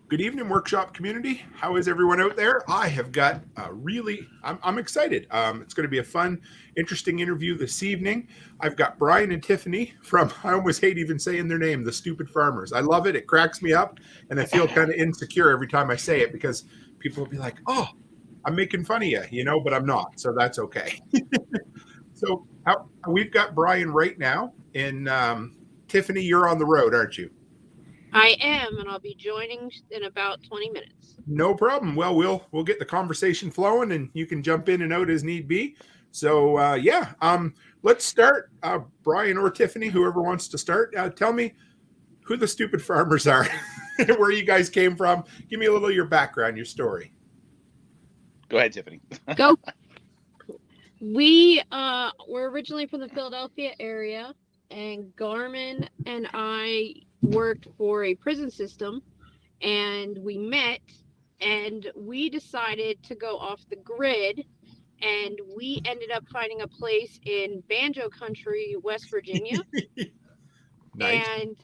Good evening, workshop community. How is everyone out there? I have got I'm excited. It's going to be a fun, interesting interview this evening. I've got Brian and Tiffany from, I almost hate even saying their name, the Stupid Farmers. I love it. It cracks me up. And I feel kind of insecure every time I say it because people will be like, oh, I'm making fun of you, but I'm not. So that's okay. So we've got Brian right now. And Tiffany, you're on the road, aren't you? I am, and I'll be joining in about 20 minutes. No problem. Well, we'll get the conversation flowing, and you can jump in and out as need be. So let's start. Brian or Tiffany, whoever wants to start. Tell me who the Stupid Farmers are, where you guys came from. Give me a little of your background, your story. Go ahead, Tiffany. Go. We were originally from the Philadelphia area, and Garmin and I worked for a prison system, and we met, and we decided to go off the grid, and we ended up finding a place in Banjo Country, West Virginia. Nice. And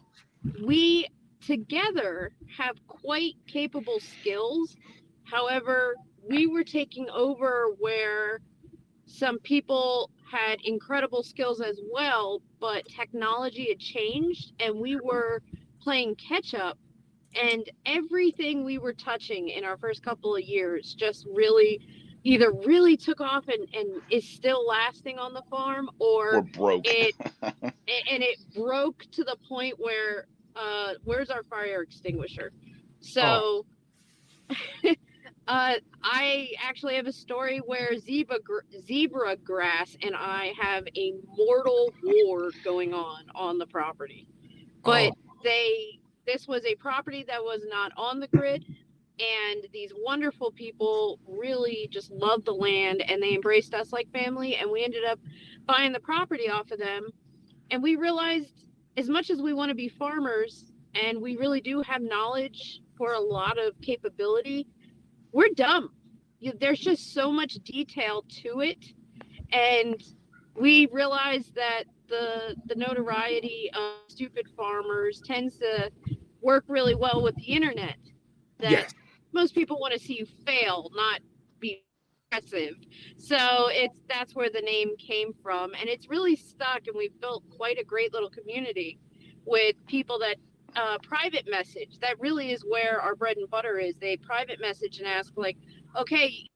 we together have quite capable skills. However, we were taking over where some people had incredible skills as well, but technology had changed and we were playing catch up, and everything we were touching in our first couple of years just either really took off and is still lasting on the farm, or broke. It broke to the point where where's our fire extinguisher? So I actually have a story where zebra grass and I have a mortal war going on the property. But this was a property that was not on the grid, and these wonderful people really just loved the land and they embraced us like family, and we ended up buying the property off of them. And we realized, as much as we want to be farmers and we really do have knowledge for a lot of capability, we're dumb. There's just so much detail to it. And we realized that the notoriety of Stupid Farmers tends to work really well with the internet. That Yes. Most people want to see you fail, not be aggressive. So that's where the name came from. And it's really stuck, and we've built quite a great little community with people that private message. That really is where our bread and butter is. They private message and ask, like, okay,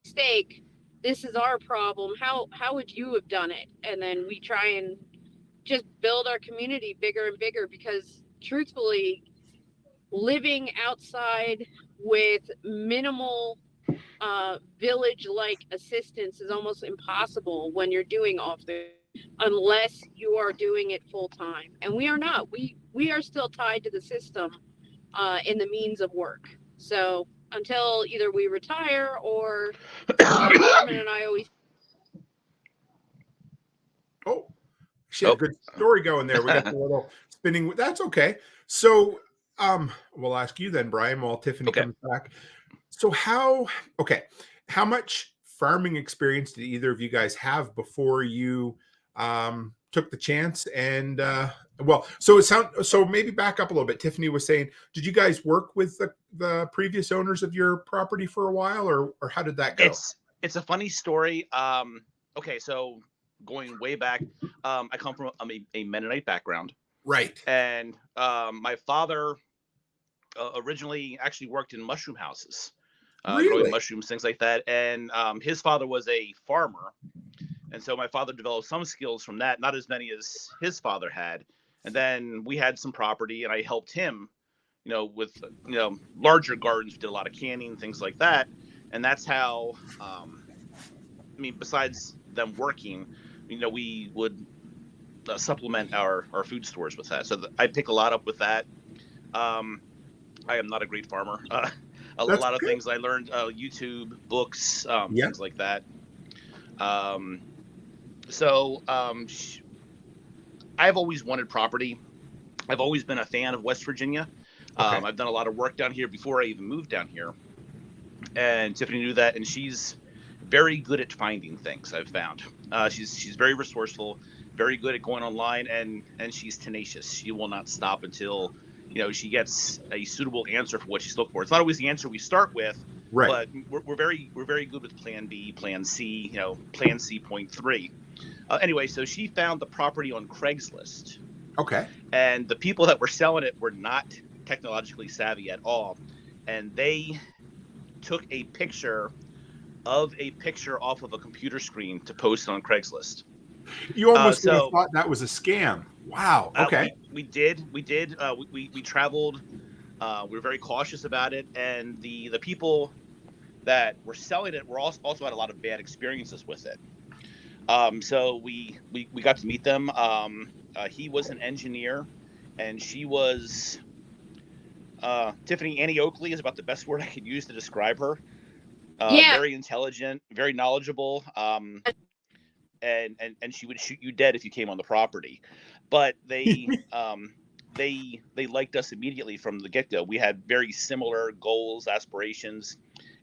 mistake, this is our problem, how would you have done it? And then we try and just build our community bigger and bigger, because truthfully, living outside with minimal village like assistance is almost impossible when you're doing off the, unless you are doing it full time. And we are not. We are still tied to the system in the means of work. So until either we retire or Norman and I always. She had a good story going there. We got a little spinning. That's okay. So we'll ask you then, Brian, while Tiffany comes back. So how much farming experience did either of you guys have before you took the chance? And so maybe back up a little bit. Tiffany was saying, did you guys work with the previous owners of your property for a while, or how did that go? It's a funny story. So going way back, I come from a Mennonite background. Right. And my father originally actually worked in mushroom houses, growing mushrooms, things like that. And his father was a farmer. And so my father developed some skills from that, not as many as his father had. And then we had some property, and I helped him, with, larger gardens. We did a lot of canning, things like that. And that's how, besides them working, we would supplement our food stores with that. So I pick a lot up with that. I am not a great farmer. A lot of things I learned, YouTube, books, things like that. I've always wanted property. I've always been a fan of West Virginia. I've done a lot of work down here before I even moved down here. And Tiffany knew that, and she's very good at finding things, I've found. She's very resourceful, very good at going online, and she's tenacious. She will not stop until she gets a suitable answer for what she's looking for. It's not always the answer we start with, Right. but we're very good with Plan B, Plan C, Plan C point 3. Anyway, so she found the property on Craigslist. Okay. And the people that were selling it were not technologically savvy at all, and they took a picture off of a computer screen to post on Craigslist. You almost would have thought that was a scam. Wow. Okay. We did. We traveled. We were very cautious about it, and the people that were selling it were also had a lot of bad experiences with it. So we got to meet them. He was an engineer, and she was Tiffany Annie Oakley is about the best word I could use to describe her. Very intelligent, very knowledgeable, and she would shoot you dead if you came on the property. But they they liked us immediately from the get-go. We had very similar goals, aspirations,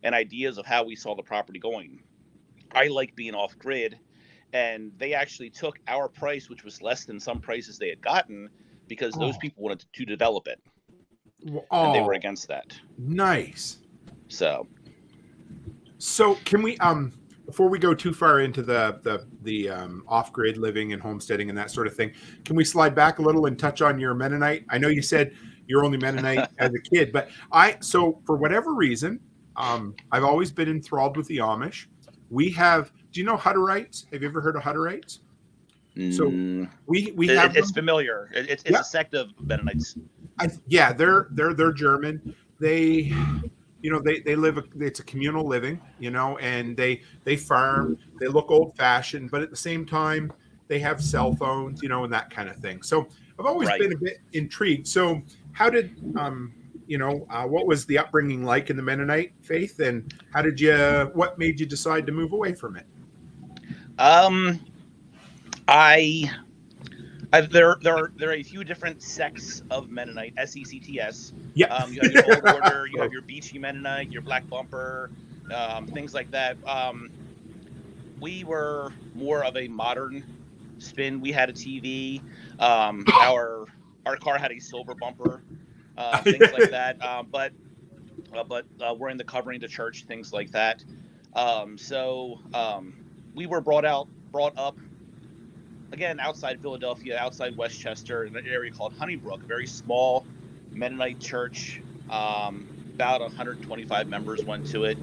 and ideas of how we saw the property going. I like being off-grid, and they actually took our price, which was less than some prices they had gotten, because those people wanted to develop it. And they were against that. Nice. So can we before we go too far into the off-grid living and homesteading and that sort of thing, can we slide back a little and touch on your Mennonite? I know you said you're only Mennonite as a kid, but so for whatever reason, I've always been enthralled with the Amish. Do you know Hutterites? Have you ever heard of Hutterites? So we have it's familiar. It's a sect of Mennonites. They're German. They live. It's a communal living, and they farm. They look old fashioned, but at the same time, they have cell phones, and that kind of thing. So I've always been a bit intrigued. So how did what was the upbringing like in the Mennonite faith, and what made you decide to move away from it? There are a few different sects of Mennonite, SECTS. Yeah. You have your Old Order, you have your Beachy Mennonite, your Black Bumper, things like that. We were more of a modern spin. We had a TV. Our car had a silver bumper, things like that. But wearing the covering to church, things like that. We were brought up. Again, outside Philadelphia, outside Westchester, in an area called Honeybrook, a very small Mennonite church. About 125 members went to it,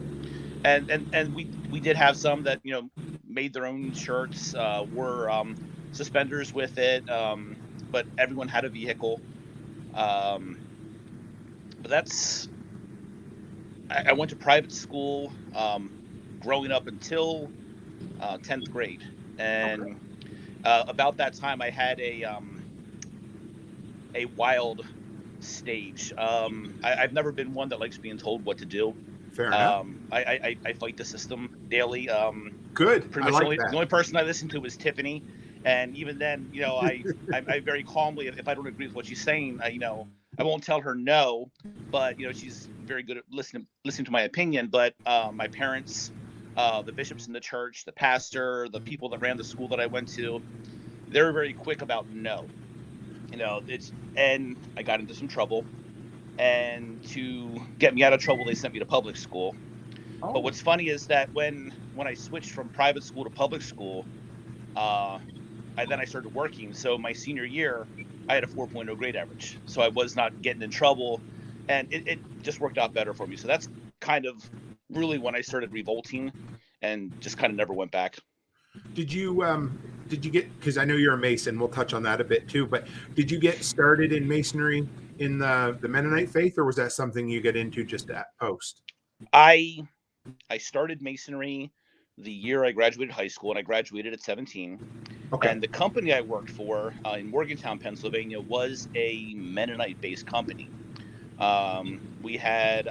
and we did have some that made their own shirts, were suspenders with it, but everyone had a vehicle. But I went to private school growing up until 10th grade, and about that time, I had a wild stage. I've never been one that likes being told what to do. Fair enough. I fight the system daily. Good. Pretty much the only person I listened to was Tiffany, and even then, I very calmly, if I don't agree with what she's saying, I won't tell her no, but she's very good at listening to my opinion. But my parents, the bishops in the church, the pastor, the people that ran the school that I went to, they were very quick about no. And I got into some trouble, and to get me out of trouble, they sent me to public school. Oh. But what's funny is that when I switched from private school to public school, I started working. So my senior year, I had a 4.0 grade average. So I was not getting in trouble, and it just worked out better for me. So that's kind of really when I started revolting, and just kind of never went back. Did you get, because I know you're a Mason, we'll touch on that a bit too, but did you get started in Masonry in the Mennonite faith, or was that something you get into just at post? I started Masonry the year I graduated high school, and I graduated at 17. Okay. And the company I worked for in Morgantown, Pennsylvania, was a Mennonite-based company. We had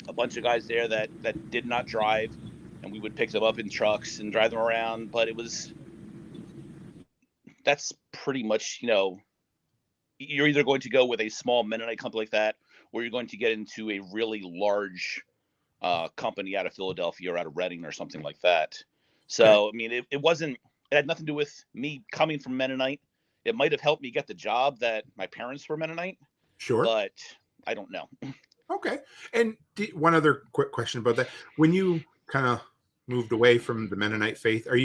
a bunch of guys there that did not drive, and we would pick them up in trucks and drive them around. But that's pretty much, you're either going to go with a small Mennonite company like that, or you're going to get into a really large company out of Philadelphia or out of Reading or something like that. So, I mean, it had nothing to do with me coming from Mennonite. It might have helped me get the job that my parents were Mennonite, Sure. but I don't know. Okay. And one other quick question about that. When you kind of moved away from the Mennonite faith, were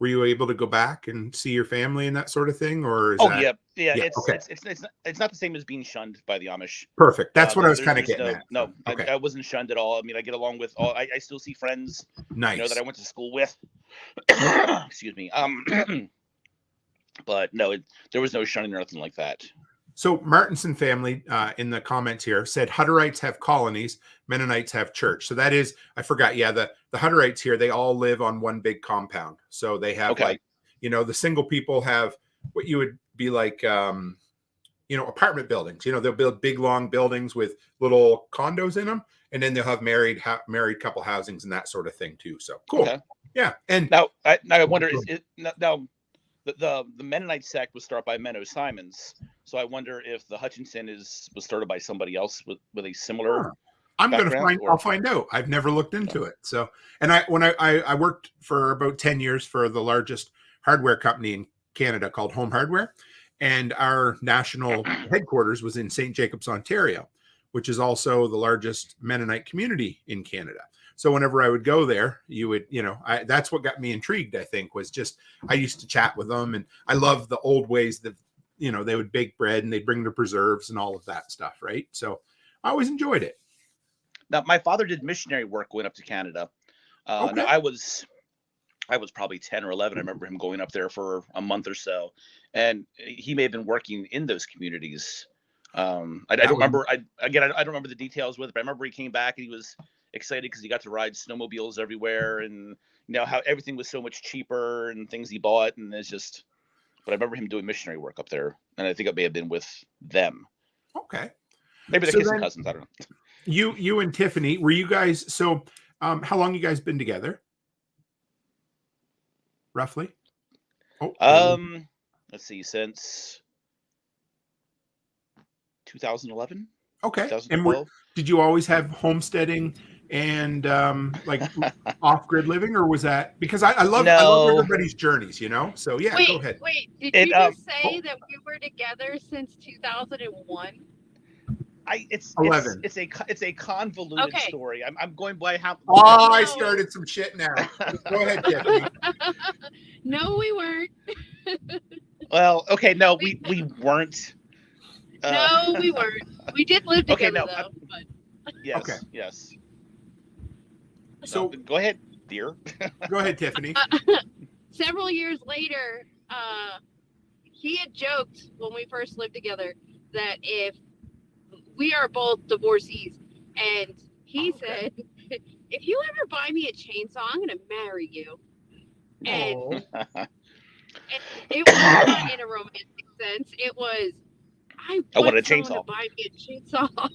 you able to go back and see your family and that sort of thing? Or is Oh that, yeah. okay. It's not the same as being shunned by the Amish. Perfect. That's what I was There's kind of getting no, at. no, Okay. I wasn't shunned at all. I mean, I get along with all. I still see friends, Nice. that I went to school with. Excuse me. But no, there was no shunning or nothing like that. So Martinson family in the comments here said Hutterites have colonies, Mennonites have church. So that is, I forgot. Yeah, the Hutterites here, they all live on one big compound. So they have Okay. like, the single people have what you would be like, apartment buildings. They'll build big long buildings with little condos in them, and then they'll have married couple housings and that sort of thing too. So cool. Okay. Yeah. And now I wonder, is it now the Mennonite sect was started by Menno Simons, so I wonder if the Hutchinson was started by somebody else with a similar. I'll find out. I've never looked into it. So, and when I worked for about 10 years for the largest hardware company in Canada called Home Hardware, and our national headquarters was in St. Jacobs, Ontario, which is also the largest Mennonite community in Canada. So whenever I would go there, you would, that's what got me intrigued, I think, was just, I used to chat with them, and I love the old ways that, they would bake bread and they'd bring the preserves and all of that stuff. Right. So I always enjoyed it. Now, my father did missionary work going up to Canada. Okay. Now I was probably 10 or 11. I remember him going up there for a month or so, and he may have been working in those communities. I don't remember. I don't remember the details with it, but I remember he came back and he was excited because he got to ride snowmobiles everywhere, and how everything was so much cheaper and things he bought, and it's just. But I remember him doing missionary work up there, and I think it may have been with them. Okay. Maybe they're kissing cousins. I don't know. You and Tiffany, were you guys? So, how long you guys been together? Roughly. Let's see, since 2011. Okay. 2012. And did you always have homesteading and like off-grid living, or was that because I love everybody's journeys, So yeah, go ahead. Wait, did you just say that we were together since 2001? It's 11. It's a convoluted story. I'm going by how. Oh, I started some shit now. Go ahead, Tiffany. No, we weren't. Well, okay, no, we weren't. No, we weren't. We did live together, though. But... Yes. Okay. Yes. So go ahead, dear. Go ahead, Tiffany. Several years later, he had joked when we first lived together that if we are both divorcees, and he said, if you ever buy me a chainsaw, I'm going to marry you. And it was not in a romantic sense. It was, I want a chainsaw. To buy me a chainsaw.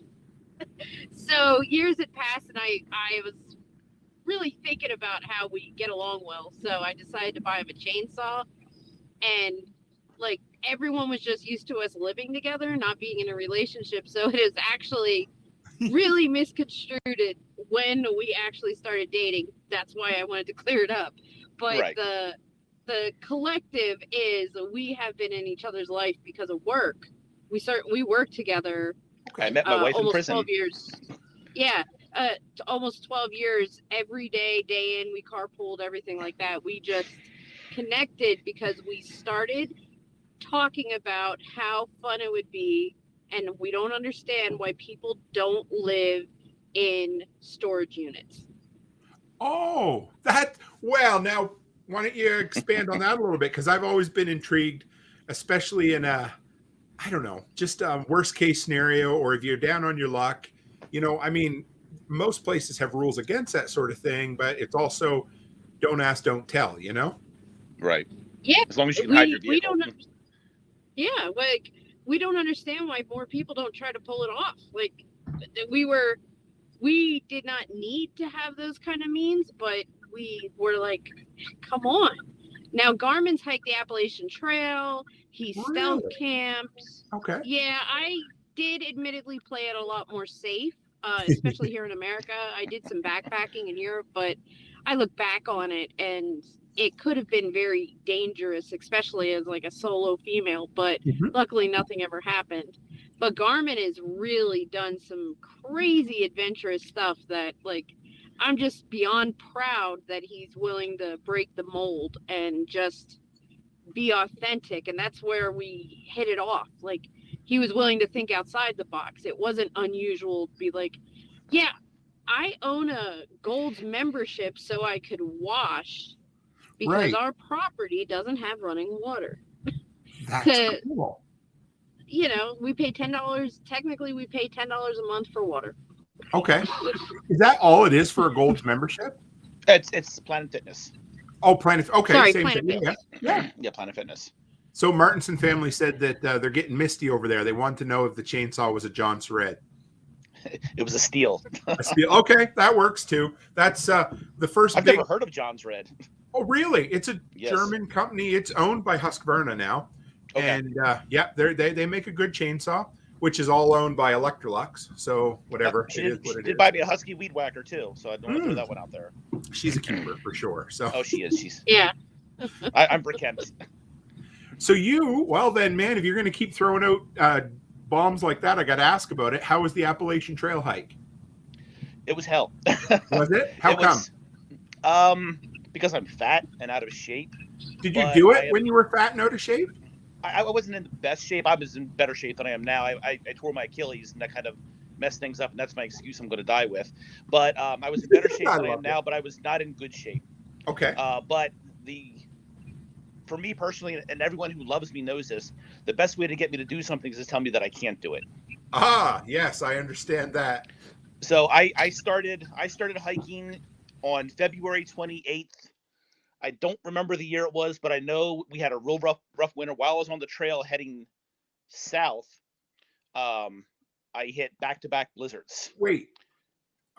So years had passed, and I was really thinking about how we get along well. So I decided to buy him a chainsaw, and like everyone was just used to us living together, not being in a relationship. So it is actually really misconstrued when we actually started dating. That's why I wanted to clear it up. But right. The collective is we have been in each other's life because of work. We worked together. Okay. I met my wife in prison. 12 years. Yeah. Almost 12 years, every day in, we carpooled, everything like that. We just connected because we started talking about how fun it would be, and we don't understand why people don't live in storage units. Oh, now why don't you expand on that a little bit? Because I've always been intrigued, especially in just a worst case scenario, or if you're down on your luck, most places have rules against that sort of thing, but it's also don't ask, don't tell, Right. Yeah. As long as you can hide your vehicle. We don't understand why more people don't try to pull it off. Like we did not need to have those kind of means, but we were like, come on. Now Garmin's hiked the Appalachian Trail. He stealth camps. Okay. Yeah, I did admittedly play it a lot more safe, especially here in America. I did some backpacking in Europe, but I look back on it and it could have been very dangerous, especially as like a solo female, but luckily nothing ever happened. But Garmin has really done some crazy adventurous stuff that, like, I'm just beyond proud that he's willing to break the mold and just be authentic. And that's where we hit it off. Like, he was willing to think outside the box. It wasn't unusual to be like, yeah, I own a Gold's membership so I could wash because Right. our property doesn't have running water. That's cool. You know, we pay $10. Technically, we pay $10 a month for water. Okay. Is that all it is for a Gold's membership? It's Planet Fitness. Oh, Planet. Okay. Sorry, same Planet thing. Fitness. Yeah. Yeah, Planet Fitness. So Martinson family said that they're getting misty over there. They wanted to know if the chainsaw was a John Surratt. It was a steal. A steel. Okay, that works too. That's the first I've big. never heard of John's Red. Oh, really? It's a Yes. German company. It's owned by Husqvarna now. Okay. And yeah, they make a good chainsaw, which is all owned by Electrolux. So whatever. She it is did, what she it did is. buy me a Husky weed whacker too, so I don't want to throw that one out there. She's a keeper for sure. So Oh, she is. She's. Yeah. I'm Brick Kent. so well then, man, if you're going to keep throwing out bombs like that, I got to ask about it. How was the Appalachian Trail hike? It was hell. Was it? How It come? was, because I'm fat and out of shape. Did you but do I it am- when you were fat and out of shape? I wasn't in the best shape. I was in better shape than I am now. I tore my Achilles, and that kind of messed things up, and that's my excuse I'm going to die with. But I was in better shape I than I am love now, but I was not in good shape. Okay. But for me personally, and everyone who loves me knows this, the best way to get me to do something is to tell me that I can't do it. Ah, yes, I understand that. So I started hiking on February 28th. I don't remember the year it was, but I know we had a real rough winter. While I was on the trail heading south, I hit back-to-back blizzards. Wait.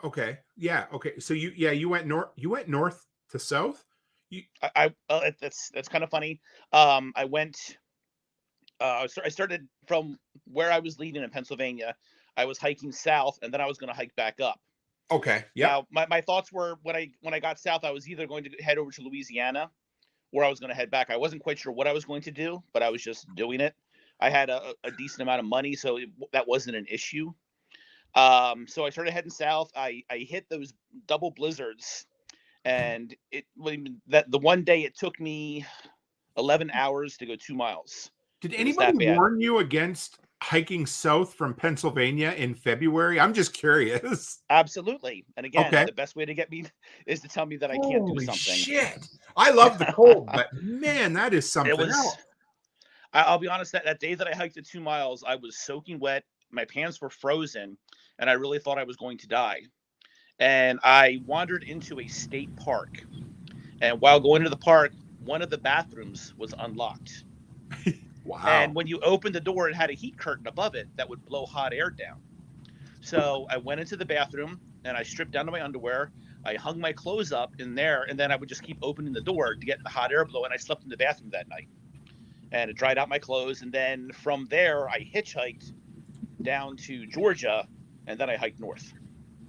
Okay. Yeah. Okay. So you went north. You went north to south. That's kind of funny. I went. I started from where I was leaving in Pennsylvania. I was hiking south, and then I was going to hike back up. Okay. Yeah. Now, my thoughts were when I got south, I was either going to head over to Louisiana, or I was going to head back. I wasn't quite sure what I was going to do, but I was just doing it. I had a decent amount of money, so that wasn't an issue. So I started heading south. I hit those double blizzards, and the one day it took me 11 hours to go 2 miles. Did that anybody bad. warn you against hiking south from Pennsylvania in February? I'm just curious. Absolutely. And again, Okay. the best way to get me is to tell me that I can't do Holy something. shit! I love the cold, but man, that is something It was. else. I'll be honest. That day that I hiked the 2 miles, I was soaking wet. My pants were frozen, and I really thought I was going to die. And I wandered into a state park. And while going to the park, one of the bathrooms was unlocked. Wow. And when you opened the door, it had a heat curtain above it that would blow hot air down. So I went into the bathroom and I stripped down to my underwear. I hung my clothes up in there, and then I would just keep opening the door to get the hot air blow. And I slept in the bathroom that night. And it dried out my clothes. And then from there, I hitchhiked down to Georgia, and then I hiked north.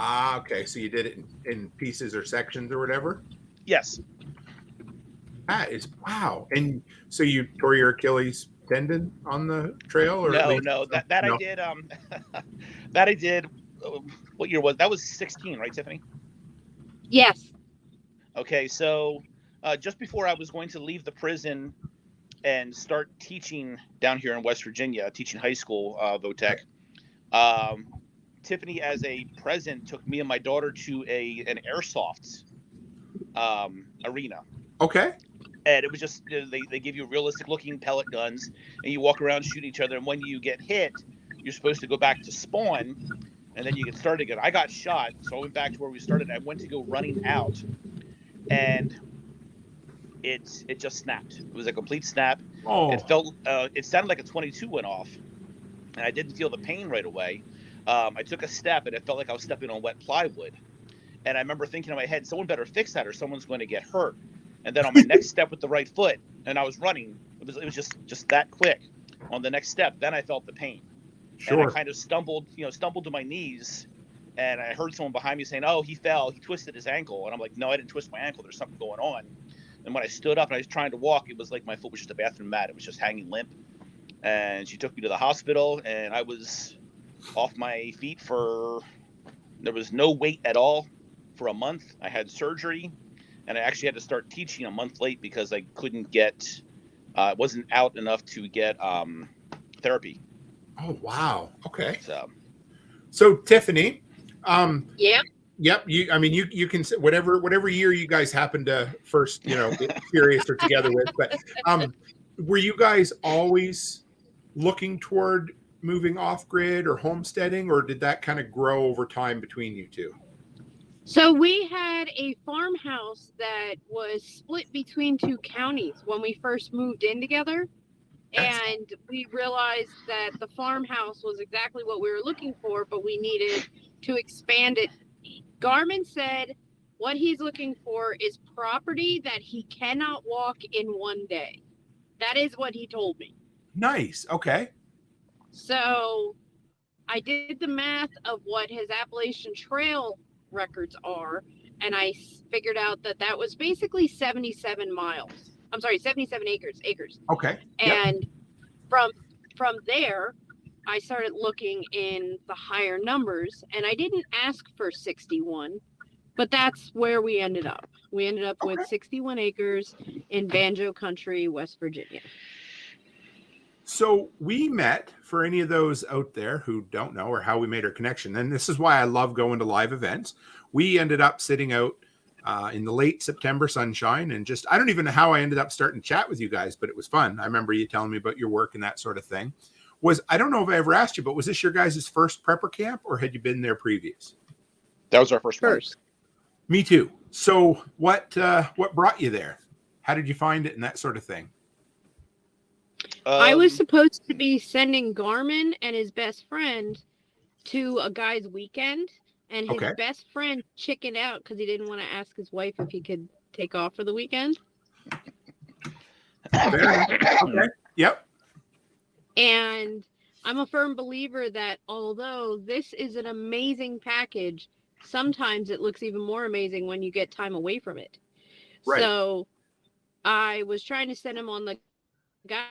Ah, okay. So you did it in pieces or sections or whatever? Yes. That is wow. And so you tore your Achilles tendon on the trail, or No. That I did. That I did. What year was that? Was 16, right, Tiffany? Yes. Okay, so just before I was going to leave the prison and start teaching down here in West Virginia, teaching high school VOTEC, Tiffany, as a present, took me and my daughter to an airsoft arena. Okay. And it was just, they give you realistic looking pellet guns, and you walk around shooting each other. And when you get hit, you're supposed to go back to spawn, and then you get started again. I got shot, so I went back to where we started. I went to go running out, and it just snapped. It was a complete snap. Oh. It sounded like a 22 went off, and I didn't feel the pain right away. I took a step, and it felt like I was stepping on wet plywood. And I remember thinking in my head, someone better fix that, or someone's going to get hurt. And then on my next step with the right foot, and I was running. It was just that quick. On the next step, then I felt the pain. Sure. And I kind of stumbled to my knees, and I heard someone behind me saying, "Oh, he fell. He twisted his ankle." And I'm like, "No, I didn't twist my ankle. There's something going on." And when I stood up and I was trying to walk, it was like my foot was just a bathroom mat. It was just hanging limp. and she took me to the hospital, and I was off my feet there was no weight at all for a month. I had surgery, and I actually had to start teaching a month late because I couldn't get, wasn't out enough to get therapy. Oh, wow. Okay. So Tiffany, Yep. yep. You can say whatever year you guys happen to first, get serious or together with, but were you guys always looking toward moving off grid or homesteading, or did that kind of grow over time between you two? So we had a farmhouse that was split between two counties when we first moved in together. And we realized that the farmhouse was exactly what we were looking for, but we needed to expand it. Garmin said what he's looking for is property that he cannot walk in one day. That is what he told me. Nice. Okay. So I did the math of what his Appalachian Trail records are, and I figured out that was basically 77 miles. I'm sorry, 77 acres. Okay. And from there, I started looking in the higher numbers, and I didn't ask for 61, but that's where we ended up. We ended up with 61 acres in Banjo Country, West Virginia. So we met, for any of those out there who don't know or how we made our connection, and this is why I love going to live events. We ended up sitting out in the late September sunshine, and I don't even know how I ended up starting to chat with you guys, but it was fun. I remember you telling me about your work and that sort of thing. I don't know if I ever asked you, but was this your guys' first prepper camp, or had you been there previous? That was our first one. Me too. So what brought you there? How did you find it and that sort of thing? I was supposed to be sending Garmin and his best friend to a guy's weekend, and his best friend chickened out because he didn't want to ask his wife if he could take off for the weekend. Okay. Yep. And I'm a firm believer that although this is an amazing package, sometimes it looks even more amazing when you get time away from it. Right. So I was trying to send him on the guy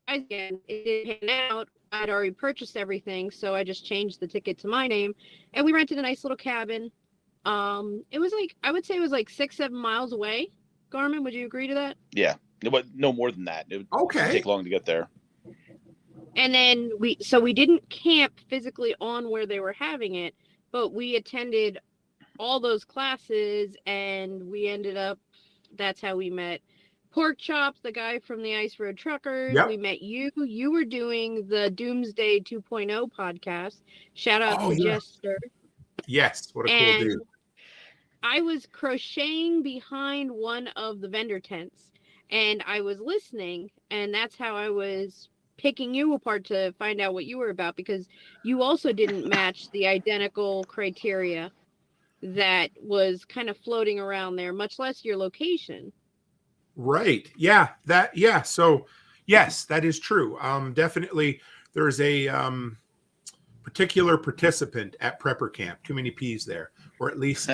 again. It didn't pan out. I'd already purchased everything, so I just changed the ticket to my name, and we rented a nice little cabin. It was I would say it was 6-7 miles away. Garmin, would you agree to that? Yeah, no more than that. It would take long to get there. And then we didn't camp physically on where they were having it, but we attended all those classes, and we ended up. That's how we met. Pork Chops, the guy from the Ice Road Truckers. Yep. We met you. You were doing the Doomsday 2.0 podcast. Shout out to Jester. Yes, what a cool dude. I was crocheting behind one of the vendor tents, and I was listening, and that's how I was picking you apart to find out what you were about, because you also didn't match the identical criteria that was kind of floating around there, much less your location. Right. Yeah. So yes, that is true. Definitely there's a particular participant at prepper camp, too many P's there, or at least,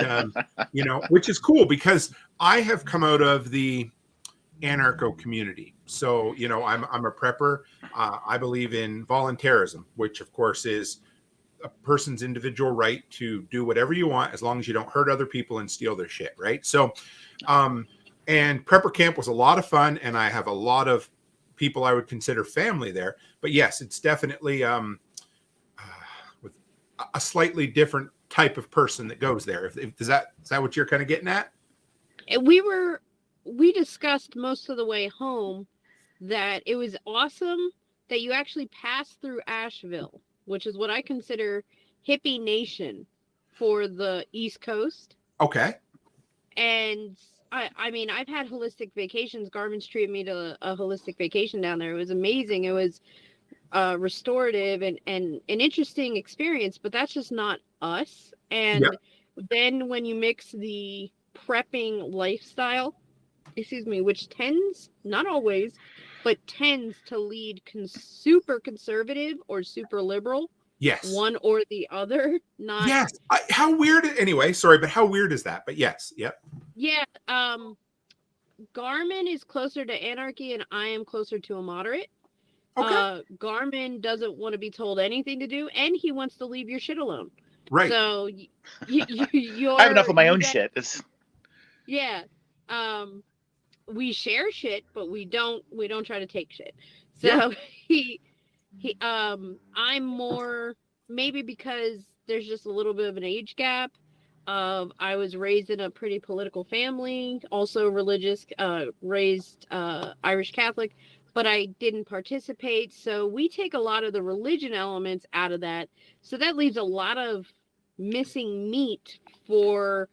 which is cool because I have come out of the anarcho community. So, I'm a prepper. I believe in voluntarism, which of course is a person's individual right to do whatever you want, as long as you don't hurt other people and steal their shit. Right. So, and prepper camp was a lot of fun, and I have a lot of people I would consider family there. But yes, it's definitely with a slightly different type of person that goes there. Is that what you're kind of getting at? We discussed most of the way home that it was awesome that you actually passed through Asheville, which is what I consider hippie nation for the East Coast. Okay. And I mean, I've had holistic vacations. Garmin's treated me to a holistic vacation down there. It was amazing. It was restorative and an interesting experience, but that's just not us. And then when you mix the prepping lifestyle, which tends, not always, but tends to lead super conservative or super liberal. Yes. One or the other. Not. Yes. How weird. Anyway, sorry, but how weird is that? But yes. Yep. Yeah. Garmin is closer to anarchy and I am closer to a moderate. Garmin doesn't want to be told anything to do, and he wants to leave your shit alone. Right. So you're, I have enough of my you own got- shit. It's Yeah. We share shit, but we don't try to take shit. So I'm more, maybe because there's just a little bit of an age gap. I was raised in a pretty political family, also religious, raised Irish Catholic, but I didn't participate. So we take a lot of the religion elements out of that. So that leaves a lot of missing meat for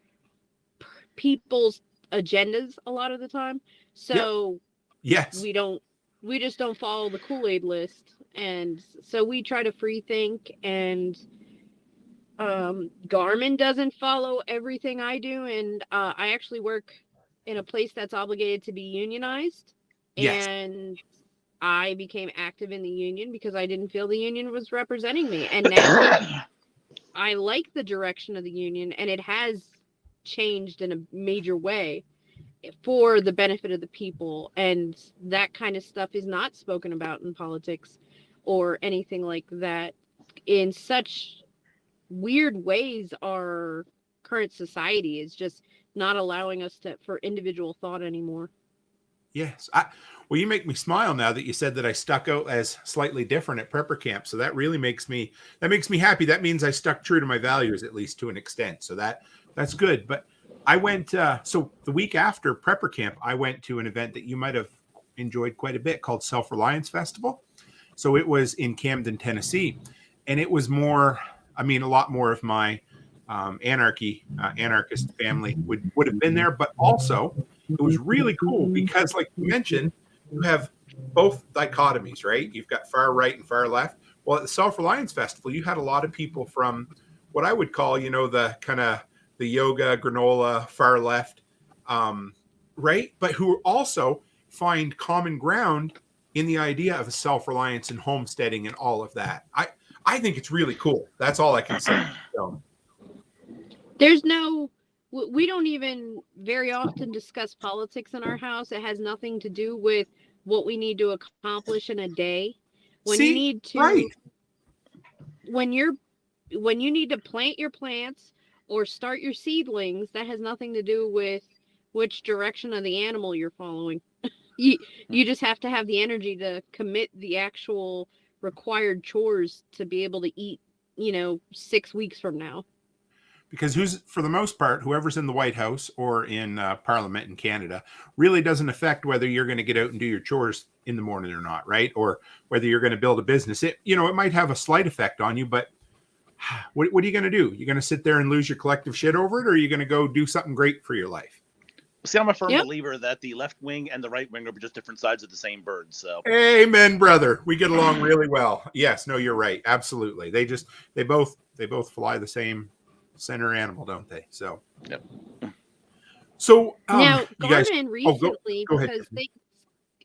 people's agendas a lot of the time. So Yes. we just don't follow the Kool-Aid list. And so we try to free think, and Garmin doesn't follow everything I do. And I actually work in a place that's obligated to be unionized. Yes. And I became active in the union because I didn't feel the union was representing me. And now I like the direction of the union, and it has changed in a major way for the benefit of the people. And that kind of stuff is not spoken about in politics or anything like that. In such weird ways, our current society is just not allowing us for individual thought anymore. Yes. Well, you make me smile now that you said that I stuck out as slightly different at prepper camp. So that really makes me happy. That means I stuck true to my values, at least to an extent. So that's good. But I went, so the week after prepper camp, I went to an event that you might have enjoyed quite a bit called Self-Reliance Festival. So it was in Camden, Tennessee. And it was a lot more of my anarchist family would have been there. But also, it was really cool because, like you mentioned, you have both dichotomies, right? You've got far right and far left. Well, at the Self-Reliance Festival, you had a lot of people from what I would call, the kind of the yoga, granola, far left, right? But who also find common ground in the idea of self-reliance and homesteading and all of that. I think it's really cool. That's all I can say. So. We don't even very often discuss politics in our house. It has nothing to do with what we need to accomplish in a day. When you need to plant your plants or start your seedlings, that has nothing to do with which direction of the animal you're following. You just have to have the energy to commit the actual required chores to be able to eat, 6 weeks from now. Because for the most part, whoever's in the White House or in Parliament in Canada really doesn't affect whether you're going to get out and do your chores in the morning or not, right? Or whether you're going to build a business. It might have a slight effect on you, but what are you going to do? You're going to sit there and lose your collective shit over it, or are you going to go do something great for your life? See, I'm a firm believer that the left wing and the right wing are just different sides of the same bird. So, amen, brother. We get along really well. Yes, no, you're right. Absolutely. They both fly the same center animal, don't they? So, yep. So now go Garmin recently, ahead.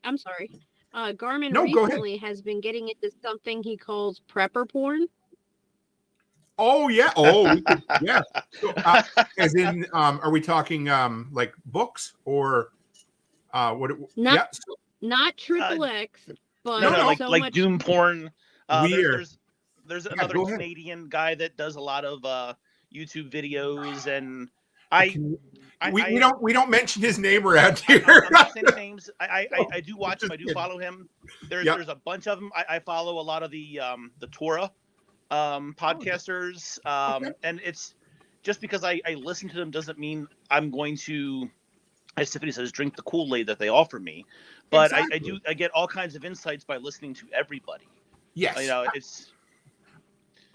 I'm sorry. Garmin recently has been getting into something he calls prepper porn. Oh yeah. Oh yeah. So, as in, are we talking like books or what? Not triple X, but like doom porn. Weird. There's another Canadian guy that does a lot of YouTube videos, and we don't mention his name around here. I'm not saying names. I do watch him. I do follow him. There's a bunch of them. I follow a lot of the Torah podcasters, and it's just because I listen to them doesn't mean I'm going to, as Tiffany says, drink the Kool-Aid that they offer me. But exactly. I get all kinds of insights by listening to everybody. Yes, it's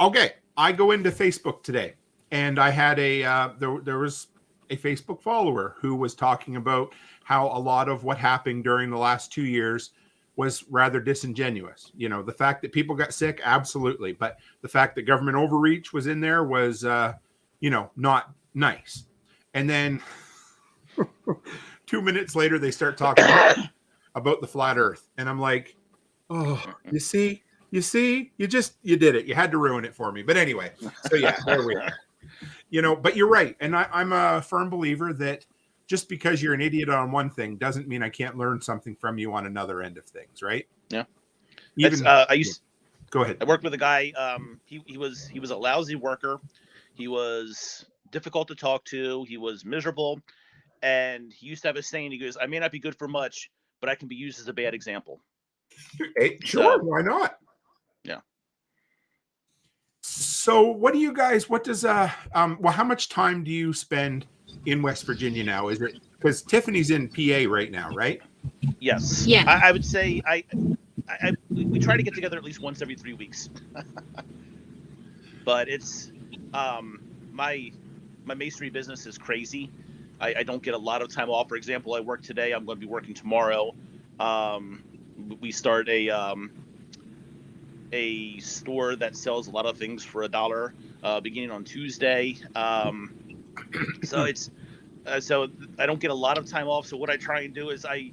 okay. I go into Facebook today, and I had there was a Facebook follower who was talking about how a lot of what happened during the last 2 years was rather disingenuous. The fact that people got sick, absolutely. But the fact that government overreach was in there was, not nice. And then 2 minutes later, they start talking about the flat earth. And I'm like, oh, you see, you did it. You had to ruin it for me. But anyway, so yeah, there we are. But you're right. And I'm a firm believer that just because you're an idiot on one thing doesn't mean I can't learn something from you on another end of things, right? Yeah. Even I used go ahead. I worked with a guy. He was a lousy worker. He was difficult to talk to. He was miserable, and he used to have a saying. He goes, "I may not be good for much, but I can be used as a bad example." Hey, sure, So, why not? yeah. So what do you guys? What does well, how much time do you spend in West Virginia now? Is it because Tiffany's in PA right now, right? Yes. Yes. I would say we try to get together at least once every 3 weeks. But it's my masonry business is crazy. I don't get a lot of time off. For example, I work today. I'm going to be working tomorrow. We start a store that sells a lot of things for $1, beginning on Tuesday. So it's so I don't get a lot of time off. So what I try and do is I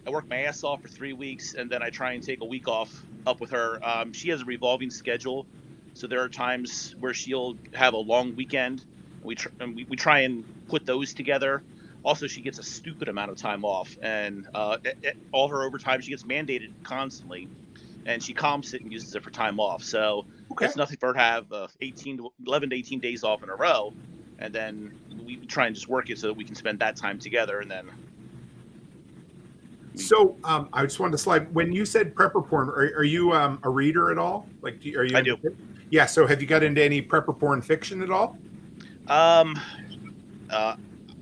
work my ass off for 3 weeks, and then I try and take a week off up with her. She has a revolving schedule, so there are times where she'll have a long weekend. We try and put those together. Also, she gets a stupid amount of time off, and all her overtime she gets mandated constantly, and she comps it and uses it for time off. So Okay. it's nothing for her to have 11 to 18 days off in a row, and then we try and just work it so that we can spend that time together, and then. So I just wanted to slide. When you said prepper porn, are you a reader at all? Like, are you? I do. Yeah. So have you got into any prepper porn fiction at all? I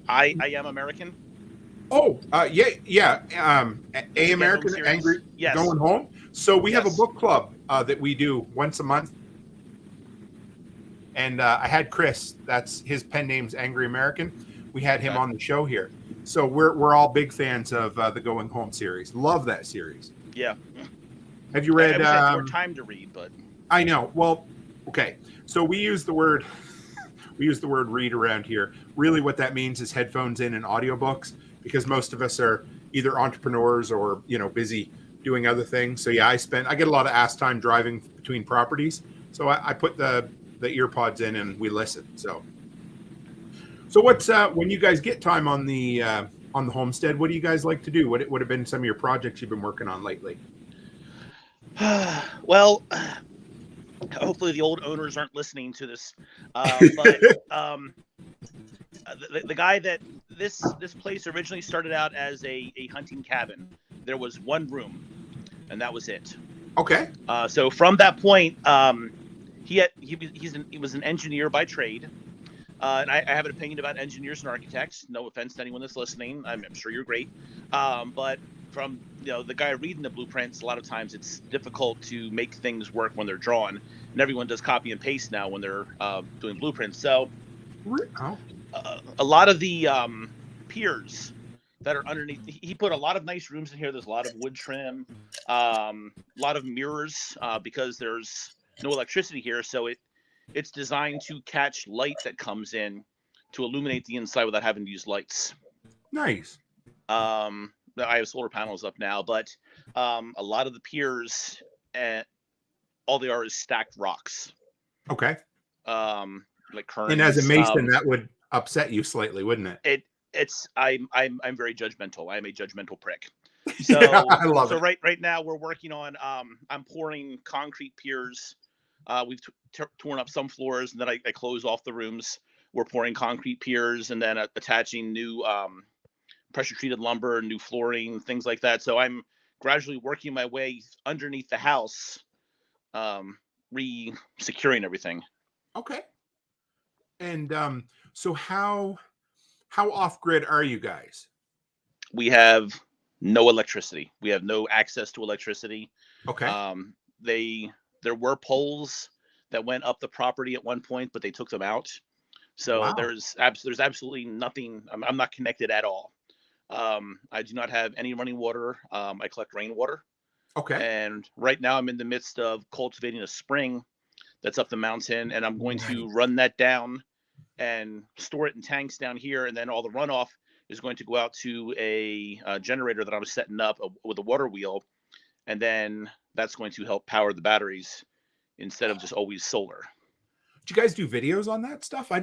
am American. Oh, yeah. A American series. Angry Yes. Going Home. So we have a Yes. book club that we do once a month. And I had Chris, that's his pen name's Angry American. We had him Okay. on the show here. So we're all big fans of the Going Home series. Love that series. Yeah. Have you read? I wish I had more time to read, but I know. Well, okay. So we use the word read around here. Really what that means is headphones in and audiobooks, because most of us are either entrepreneurs or, busy doing other things. So yeah, I get a lot of ass time driving between properties. So I put the ear pods in and we listen. So what's when you guys get time on the homestead, what do you guys like to do? What would have been some of your projects you've been working on lately? well, hopefully the old owners aren't listening to this. But the guy that this place originally started out as a hunting cabin. There was one room, and that was it. Okay. So from that point, he was an engineer by trade. And I have an opinion about engineers and architects. No offense to anyone that's listening. I'm sure you're great. But from the guy reading the blueprints, a lot of times it's difficult to make things work when they're drawn, and everyone does copy and paste now when they're doing blueprints. So a lot of the piers that are underneath, he put a lot of nice rooms in here. There's a lot of wood trim, a lot of mirrors because there's no electricity here, so it's designed to catch light that comes in to illuminate the inside without having to use lights. Nice. I have solar panels up now, but a lot of the piers, all they are is stacked rocks. Okay. Like current. And as a mason, that would upset you slightly, wouldn't it? I'm very judgmental. I'm a judgmental prick. So yeah, I love it. Right now we're working on I'm pouring concrete piers. We've torn up some floors, and then I close off the rooms. We're pouring concrete piers and then attaching new pressure treated lumber, new flooring, things like that. So I'm gradually working my way underneath the house, re-securing everything. Okay. And so how off grid are you guys? We have no electricity. We have no access to electricity. Okay. There were poles that went up the property at one point, but they took them out. So Wow. there's absolutely nothing. I'm not connected at all. I do not have any running water. I collect rainwater. Okay. And right now I'm in the midst of cultivating a spring that's up the mountain, and I'm going to run that down and store it in tanks down here, and then all the runoff is going to go out to a generator that I'm setting up with a water wheel, and then that's going to help power the batteries instead of just always solar. Do you guys do videos on that stuff? I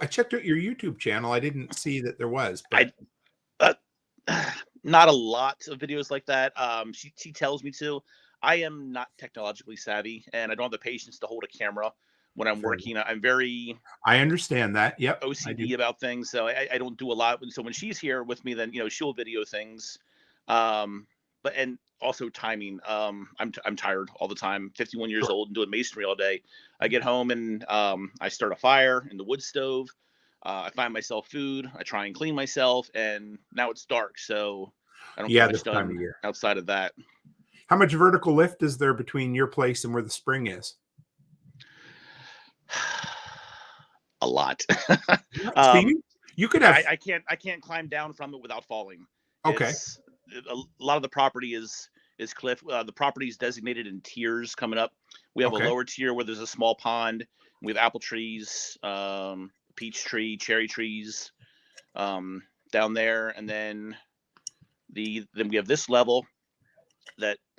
checked out your YouTube channel. I didn't see that there was. But... not a lot of videos like that. She tells me to. I am not technologically savvy, and I don't have the patience to hold a camera when I'm working. I'm very I understand that. Yep, I do. OCD about things, so I don't do a lot. So when she's here with me, then she'll video things. But and also timing. I'm tired all the time. 51 years old and doing masonry all day. I get home and I start a fire in the wood stove. I find myself food. I try and clean myself, and now it's dark, so I don't get much done outside of that. How much vertical lift is there between your place and where the spring is? A lot. You could have. I can't climb down from it without falling. Okay. A lot of the property is cliff. The property is designated in tiers coming up. We have a lower tier where there's a small pond. We have apple trees, peach tree, cherry trees down there, and then we have this level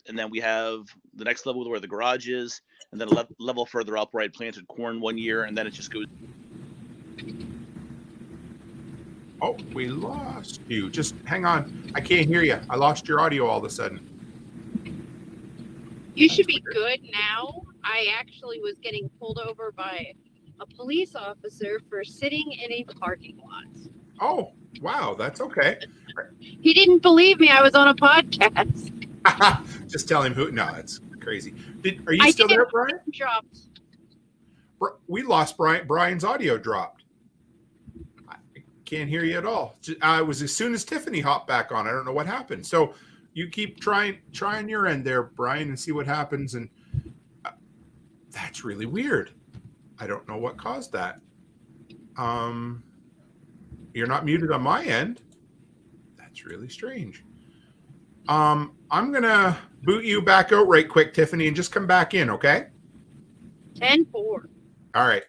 and then we have the next level where the garage is, and then a level further up where I planted corn one year, and then it just goes. Oh, we lost you. Just hang on. I can't hear you. I lost your audio all of a sudden. You should be good now. I actually was getting pulled over by a police officer for sitting in a parking lot. Oh, wow. That's okay. He didn't believe me. I was on a podcast. Just tell him who. No, it's crazy. Are you still there, Brian? Dropped. We lost Brian. Brian's audio dropped. I can't hear you at all. It was as soon as Tiffany hopped back on. I don't know what happened. So you keep trying your end there, Brian, and see what happens. And that's really weird. I don't know what caused that. You're not muted on my end. That's really strange. I'm going to boot you back out right quick, Tiffany, and just come back in, okay? 10-4. All right.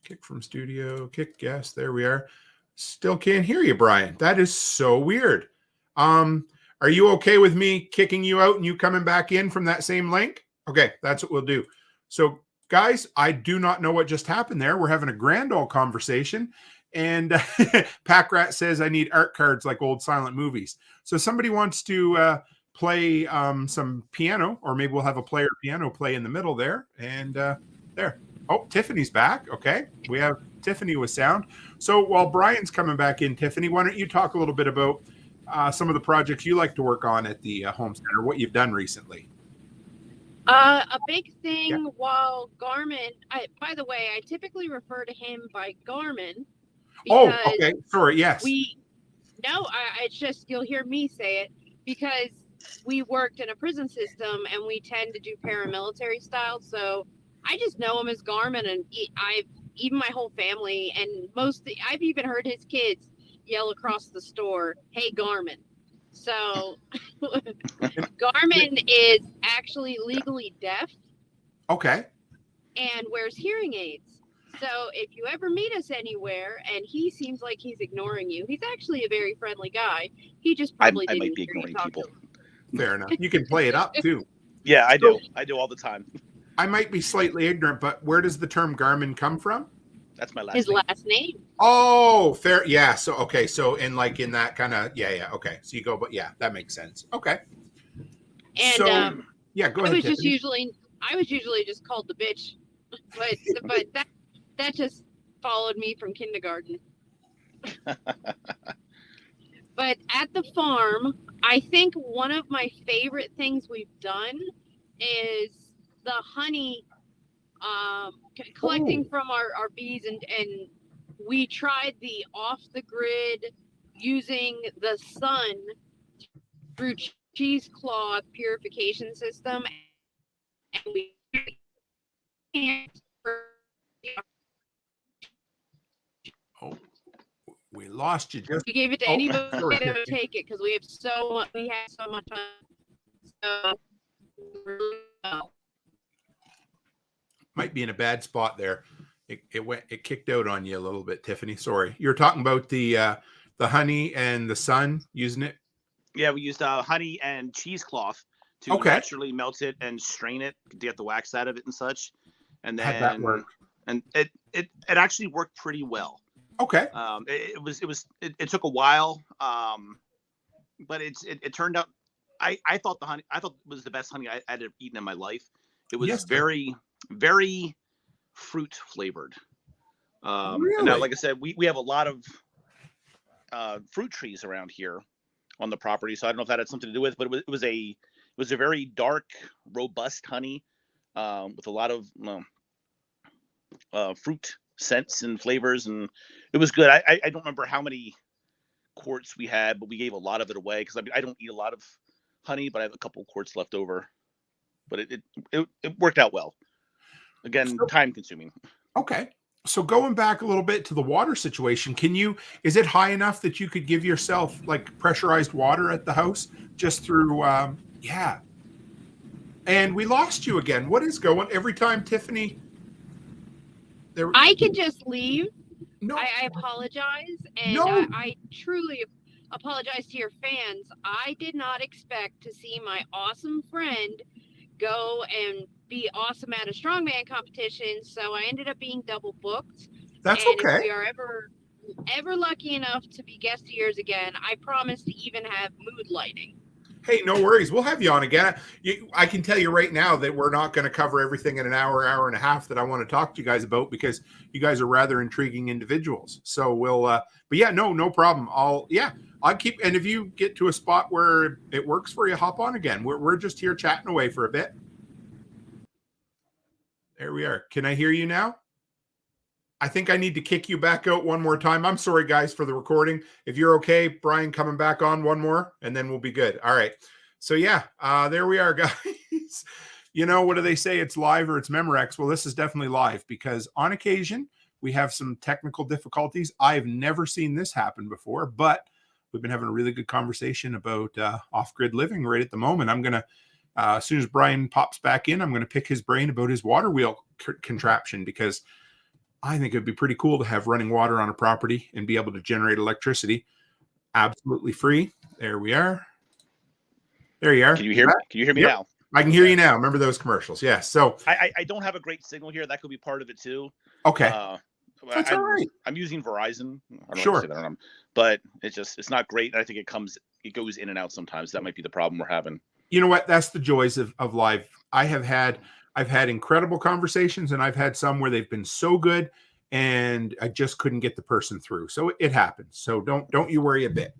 Kick from studio, kick guest. There we are. Still can't hear you, Brian. That is so weird. Are you okay with me kicking you out and you coming back in from that same link? Okay, that's what we'll do. So, guys, I do not know what just happened there. We're having a grand old conversation. And Pack Rat says, I need art cards like old silent movies. So somebody wants to play some piano, or maybe we'll have a player piano play in the middle there. And there. Oh, Tiffany's back. Okay. We have Tiffany with sound. So while Brian's coming back in, Tiffany, why don't you talk a little bit about some of the projects you like to work on at the Home Center, what you've done recently? A big thing while Garmin, by the way, I typically refer to him by Garmin. Oh, okay. Sorry. Yes. It's just, you'll hear me say it because we worked in a prison system and we tend to do paramilitary style. So I just know him as Garmin, and even my whole family, and I've even heard his kids yell across the store, "Hey, Garmin." So Garmin is actually legally deaf. Okay. And wears hearing aids. So if you ever meet us anywhere and he seems like he's ignoring you, he's actually a very friendly guy. He just probably I might be ignoring people. Fair enough. You can play it up too. Yeah, I do. I do all the time. I might be slightly ignorant, but where does the term Garmin come from? That's my last His name. last name. Oh, fair. Yeah. So, okay. So in that kind of, yeah. Okay. So you go, but yeah, that makes sense. Okay. And so, yeah, go ahead. I was usually just called the bitch, but that just followed me from kindergarten. But at the farm, I think one of my favorite things we've done is the honey collecting from our bees, and we tried the off the grid using the sun through cheesecloth purification system, and we can't. Oh, we lost you. Just we gave it to anybody that would take it because we had so much fun. So, might be in a bad spot there. It kicked out on you a little bit, Tiffany. Sorry. You're talking about the honey and the sun, using it. Yeah, we used honey and cheesecloth to naturally melt it and strain it to get the wax out of it and such. And then how'd that work? And it actually worked pretty well. Okay. It took a while, but it turned out I thought I thought it was the best honey I had eaten in my life. It was Yes, sir. very fruit flavored. And now, Really? like I said, we have a lot of fruit trees around here on the property, so I don't know if that had something to do with, but it was a very dark, robust honey with a lot of fruit scents and flavors, and it was good. I don't remember how many quarts we had, but we gave a lot of it away because I don't eat a lot of honey, but I have a couple quarts left over. But it worked out well. Again, So, time consuming. okay. So going back a little bit to the water situation, is it high enough that you could give yourself like pressurized water at the house just through, yeah. And we lost you again. What is going every time, Tiffany? I can just leave. No, I apologize, and no. I truly apologize to your fans. I did not expect to see my awesome friend go and be awesome at a strongman competition, so I ended up being double booked. That's And if okay. we are ever lucky enough to be guest of yours again, I promise to even have mood lighting. Hey, no worries. We'll have you on again. I can tell you right now that we're not going to cover everything in an hour and a half that I want to talk to you guys about because you guys are rather intriguing individuals. So but yeah, no problem. I'll keep, and if you get to a spot where it works for you, hop on again. We're just here chatting away for a bit. There we are. Can I hear you now? I think I need to kick you back out one more time. I'm sorry, guys, for the recording. If you're okay, Brian, coming back on one more, and then we'll be good. All right. So, yeah, there we are, guys. You know, what do they say? It's live or it's Memorex. Well, this is definitely live because on occasion, we have some technical difficulties. I've never seen this happen before, but we've been having a really good conversation about off-grid living right at the moment. I'm going to, as soon as Brian pops back in, I'm going to pick his brain about his water wheel contraption because I think it'd be pretty cool to have running water on a property and be able to generate electricity absolutely free. There we are. There you are. Can you hear me? Can you hear me Yep. now? I can hear you now. Remember those commercials? Yes. So I don't have a great signal here. That could be part of it too. okay. That's all right. I'm using Verizon. I don't Sure. know if I say that, but it's not great. I think it goes in and out sometimes. That might be the problem we're having. You know what? That's the joys of live. I've had incredible conversations, and I've had some where they've been so good, and I just couldn't get the person through. So it happens. So don't you worry a bit.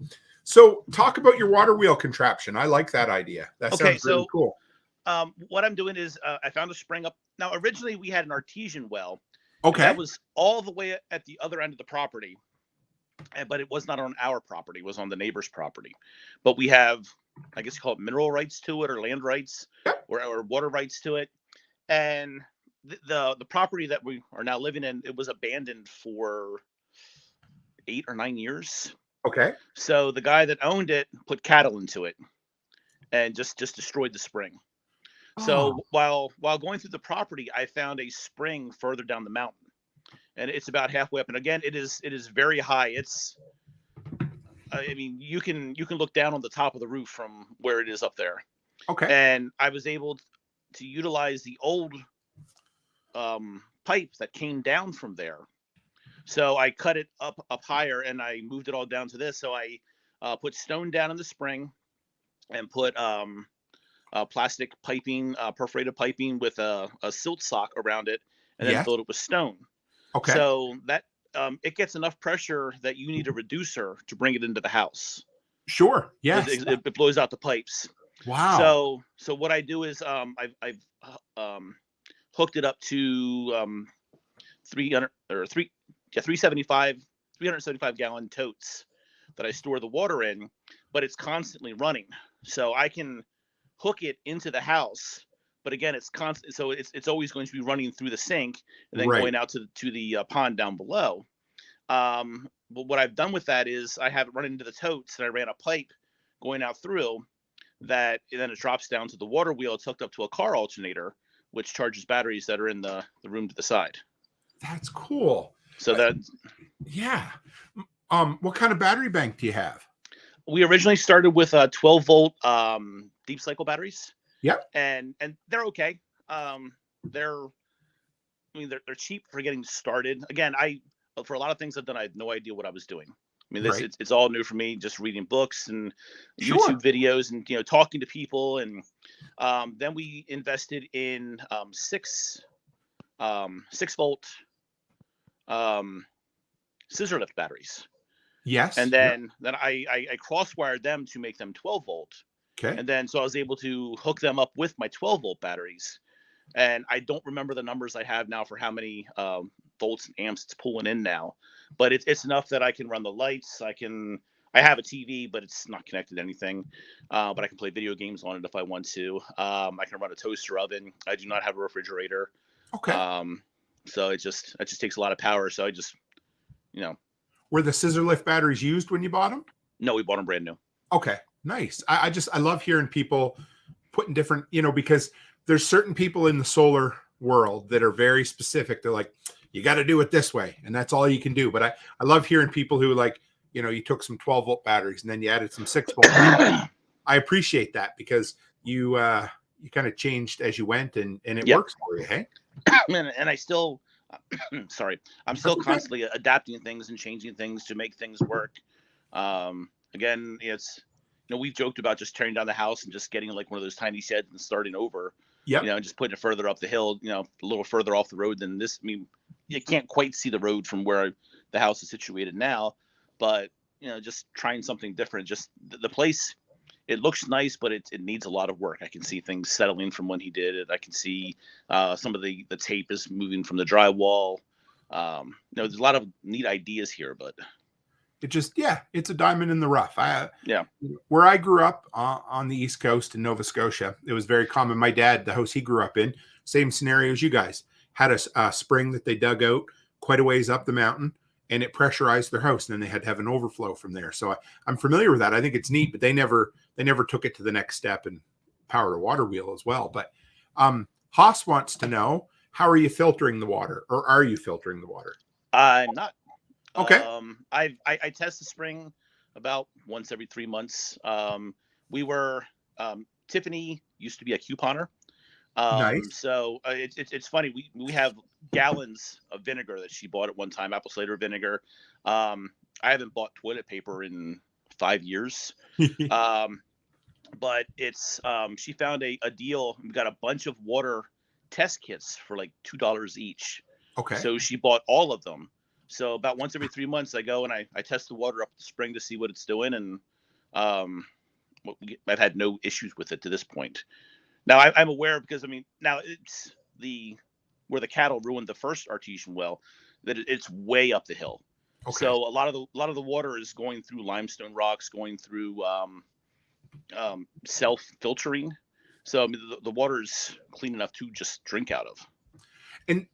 So talk about your water wheel contraption. I like that idea. That sounds really cool. What I'm doing is I found a spring up. Now, originally we had an artesian well. Okay. That was all the way at the other end of the property, but it was not on our property. It was on the neighbor's property. But we have, I guess you call it mineral rights to it, or land rights, or water rights to it. And the property that we are now living in, it was abandoned for 8 or 9 years. Okay. So the guy that owned it put cattle into it and just destroyed the spring. So while going through the property, I found a spring further down the mountain, and it's about halfway up. And again, it is very high. It's, I mean, you can look down on the top of the roof from where it is up there. Okay. And I was able to utilize the old pipe that came down from there. So I cut it up higher, and I moved it all down to this. So I put stone down in the spring and put plastic piping, perforated piping with a silt sock around it, and then filled it with stone. Okay. So that it gets enough pressure that you need a reducer to bring it into the house. Sure. Yes. It blows out the pipes. Wow. So what I do is I've hooked it up to 375 gallon totes that I store the water in, but it's constantly running. So I can hook it into the house, but again, it's constant. So it's always going to be running through the sink and then going out to the pond down below. But what I've done with that is I have it run into the totes, and I ran a pipe going out through that, and then it drops down to the water wheel. It's hooked up to a car alternator, which charges batteries that are in the room to the side. That's cool. So that, yeah. What kind of battery bank do you have? We originally started with 12 volt deep cycle batteries. Yep. And they're okay. They're cheap for getting started. Again, for a lot of things I've done, I had no idea what I was doing. I I mean, Right. it's all new for me. Just reading books and Sure. YouTube videos, and talking to people, and then we invested in 6 volt um, scissor lift batteries, Yes. and then I cross wired them to make them 12 volt, Okay. and then so I was able to hook them up with my 12 volt batteries. And I don't remember the numbers I have now for how many volts and amps it's pulling in now, but it's enough that I can run the lights. I have a TV, but it's not connected to anything. But I can play video games on it if I want to. I can run a toaster oven. I do not have a refrigerator. Okay. So it just takes a lot of power. So I just, Were the scissor lift batteries used when you bought them? No, we bought them brand new. Okay, nice. I love hearing people putting different, because there's certain people in the solar world that are very specific. They're like, you got to do it this way, and that's all you can do. But I love hearing people who like, you took some 12-volt batteries and then you added some 6-volt. I appreciate that because you kind of changed as you went, and it works for you, hey? And I still, sorry, I'm still constantly adapting things and changing things to make things work. Again, it's, we've joked about just tearing down the house and just getting like one of those tiny sheds and starting over. Yeah. And just putting it further up the hill, a little further off the road than this. I mean, you can't quite see the road from where the house is situated now, but just trying something different. Just the place, it looks nice, but it needs a lot of work. I can see things settling from when he did it. I can see some of the tape is moving from the drywall. There's a lot of neat ideas here, but it's a diamond in the rough. Yeah. Where I grew up on the East Coast in Nova Scotia, it was very common. My dad, the house he grew up in, same scenario as you guys, had a spring that they dug out quite a ways up the mountain, and it pressurized their house, and then they had to have an overflow from there. So I'm familiar with that. I think it's neat, but they never took it to the next step and powered a water wheel as well. But Haas wants to know, how are you filtering the water, or are you filtering the water? I'm not. Okay. I test the spring about once every 3 months. Tiffany used to be a couponer. Nice. So it's funny. We have gallons of vinegar that she bought at one time, apple cider vinegar. I haven't bought toilet paper in 5 years. But it's she found a deal. We got a bunch of water test kits for like $2 each. Okay. So she bought all of them. So about once every 3 months, I go and I test the water up the spring to see what it's doing, and I've had no issues with it to this point. Now I'm aware, because now it's where the cattle ruined the first artesian well, that it's way up the hill. Okay. So a lot of the water is going through limestone rocks, going through self-filtering. So the water is clean enough to just drink out of. And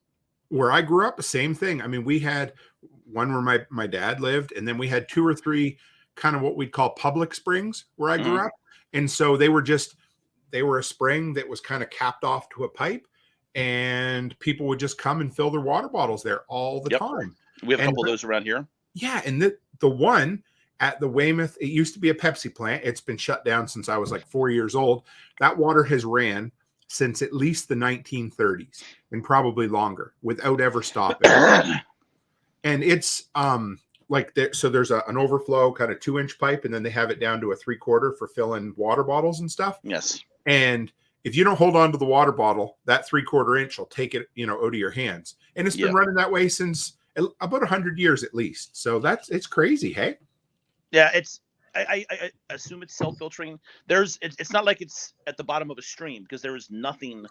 where I grew up, the same thing. We had one where my dad lived, and then we had 2 or 3 kind of what we'd call public springs where I grew up. And so they were a spring that was kind of capped off to a pipe, and people would just come and fill their water bottles there all the time. We have a couple of those around here. Yeah. And the one at the Weymouth, it used to be a Pepsi plant. It's been shut down since I was like 4 years old. That water has ran since at least the 1930s, and probably longer, without ever stopping. And it's so there's an overflow kind of 2-inch pipe, and then they have it down to a 3/4 for filling water bottles and stuff. Yes. And if you don't hold on to the water bottle, that 3/4 inch will take it, out of your hands. And it's been running that way since about 100 years at least. So it's crazy. Hey. Yeah. I assume it's self-filtering. It's not like it's at the bottom of a stream, because there is nothing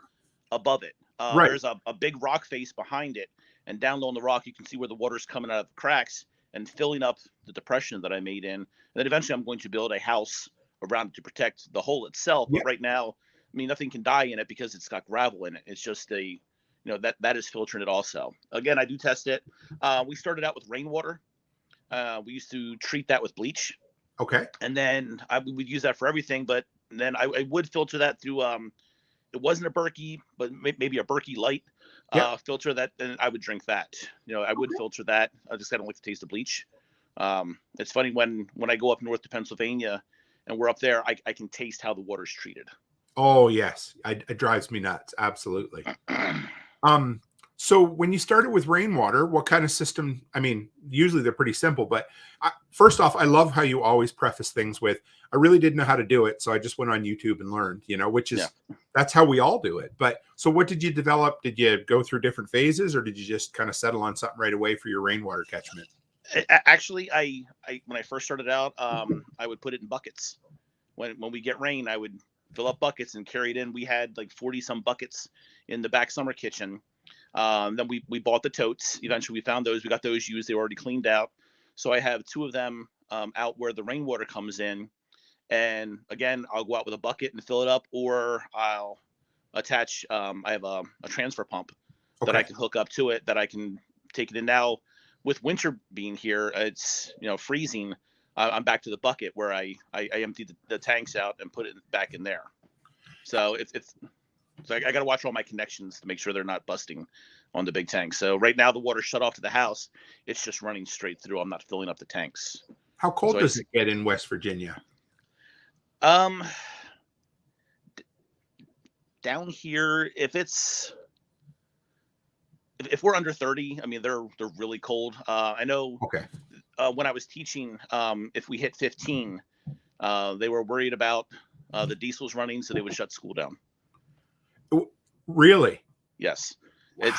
above it. Right. There's a big rock face behind it, and down low on the rock, you can see where the water's coming out of the cracks and filling up the depression that I made in. And then eventually I'm going to build a house around it to protect the hole itself. But right now, nothing can die in it because it's got gravel in it. It's just that is filtering it also. Again, I do test it. We started out with rainwater. We used to treat that with bleach. Okay. And then we would use that for everything, but then I would filter that through, it wasn't a Berkey, but maybe a Berkey light filter that, and I would drink that. I would filter that. I don't like the taste of bleach. It's funny when I go up north to Pennsylvania and we're up there, I can taste how the water's treated. Oh yes. It drives me nuts. Absolutely. So when you started with rainwater, what kind of system? I mean, usually they're pretty simple, but first off, I love how you always preface things with, I really didn't know how to do it, so I just went on YouTube and learned, which is, that's how we all do it. But so what did you develop? Did you go through different phases, or did you just kind of settle on something right away for your rainwater catchment? Actually, I when I first started out, I would put it in buckets. When we get rain, I would fill up buckets and carry it in. We had like 40 some buckets in the back summer kitchen. Then we bought the totes. Eventually we found those. We got those used. They were already cleaned out. So I have 2 of them out where the rainwater comes in. And again, I'll go out with a bucket and fill it up, or I'll attach, I have a transfer pump that I can hook up to it, that I can take it in. Now, with winter being here, it's, freezing. I'm back to the bucket where I empty the tanks out and put it back in there. So so I got to watch all my connections to make sure they're not busting on the big tanks. So right now the water's shut off to the house. It's just running straight through. I'm not filling up the tanks. How cold does it get in West Virginia? Down here, if we're under 30, I mean, they're really cold. I know. Okay. When I was teaching, if we hit 15, they were worried about the diesels running, so they would shut school down. Really? Yes. Wow.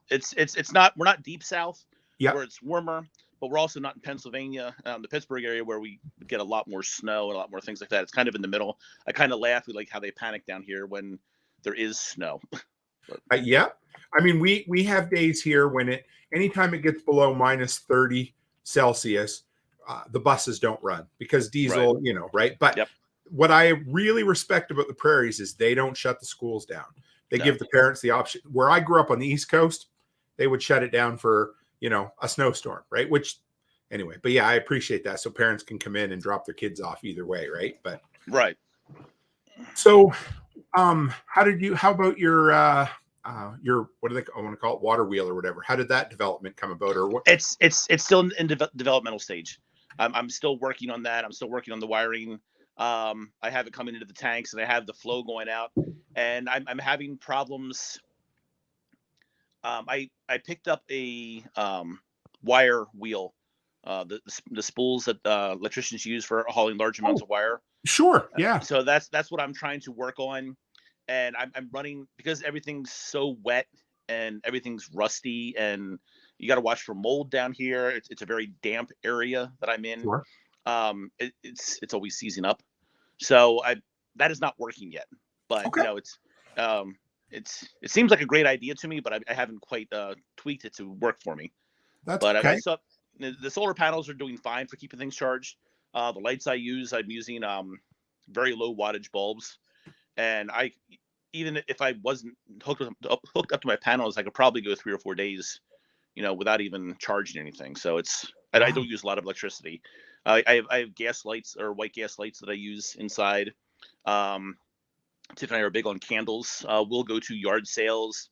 It's not, we're not deep south where it's warmer, but we're also not in Pennsylvania, the Pittsburgh area, where we get a lot more snow and a lot more things like that. It's kind of in the middle. I kind of laugh with like how they panic down here when there is snow. Yeah. I mean, we have days here when anytime it gets below minus 30 Celsius, the buses don't run because diesel, right? But what I really respect about the prairies is they don't shut the schools down. They give the parents the option. Where I grew up on the East Coast, they would shut it down for, a snowstorm, right? Which, anyway, but yeah, I appreciate that. So parents can come in and drop their kids off either way, right? But so, how about your, what do they? I want to call it water wheel or whatever. How did that development come about, or what? It's still in developmental stage. I'm still working on that. I'm still working on the wiring. I have it coming into the tanks, and I have the flow going out, and I'm having problems. I picked up a wire wheel, the spools that electricians use for hauling large amounts of wire. Sure, yeah. So that's what I'm trying to work on, and I'm running because everything's so wet and everything's rusty, and you got to watch for mold down here. It's a very damp area that I'm in. Sure. It's always seizing up, so that is not working yet. But it seems like a great idea to me, but I haven't quite tweaked it to work for me. I saw the solar panels are doing fine for keeping things charged. The lights I'm using very low wattage bulbs, and even if I wasn't hooked up to my panels, I could probably go 3 or 4 days, without even charging anything. So I don't use a lot of electricity. I have gas lights, or white gas lights, that I use inside. Tiff and I are big on candles. We'll go to yard sales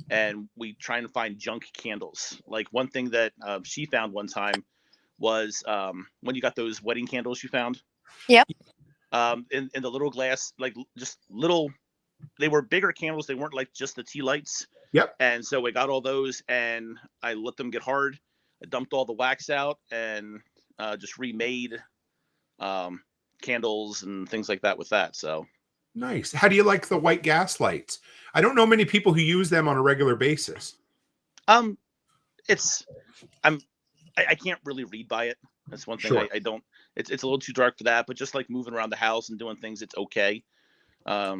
and we try and find junk candles. Like one thing that she found one time was when you got those wedding candles you found. Yep. In the little glass, like just little, they were bigger candles. They weren't like just the tea lights. Yep. And so I got all those and I let them get hard. I dumped all the wax out and just remade candles and things like that with that. So nice. How do you like the white gas lights? I don't know many people who use them on a regular basis. I can't really read by it. That's one thing. Sure. I don't. It's a little too dark for that. But just like moving around the house and doing things, it's okay. I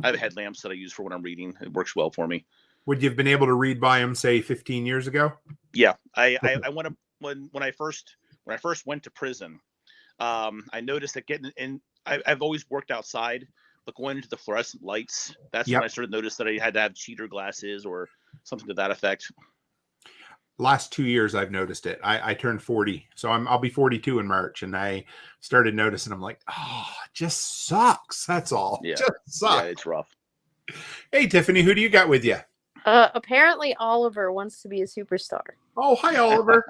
have headlamps that I use for when I'm reading. It works well for me. Would you have been able to read by them, say, 15 years ago? Yeah, I want to. When I first went to prison, I noticed that getting in. I've always worked outside, but going into the fluorescent lights, that's when I started to notice that I had to have cheater glasses or something to that effect. Last 2 years, I've noticed it. I turned 40, so I'll be 42 in March, and I started noticing. I'm like, oh, it just sucks. That's all. Yeah, just sucks. Yeah, it's rough. Hey, Tiffany, who do you got with you? Apparently Oliver wants to be a superstar. Oh, hi, Oliver.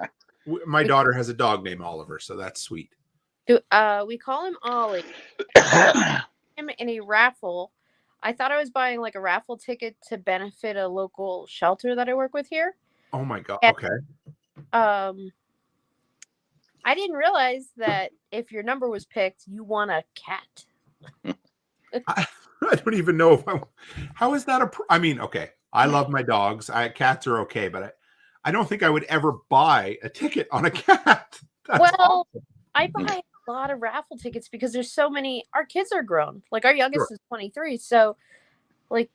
My daughter has a dog named Oliver, so that's sweet. We call him Ollie. Him in a raffle I thought I was buying like a raffle ticket to benefit a local shelter that I work with here. Oh my God. And, Okay. I didn't realize that if your number was picked, you won a cat. I don't even know if how is that I mean, okay. I love my dogs. Cats are okay, but I don't think I would ever buy a ticket on a cat. That's Well, awesome. I buy a lot of raffle tickets because there's so many. Our kids are grown. Like our youngest is 23. So like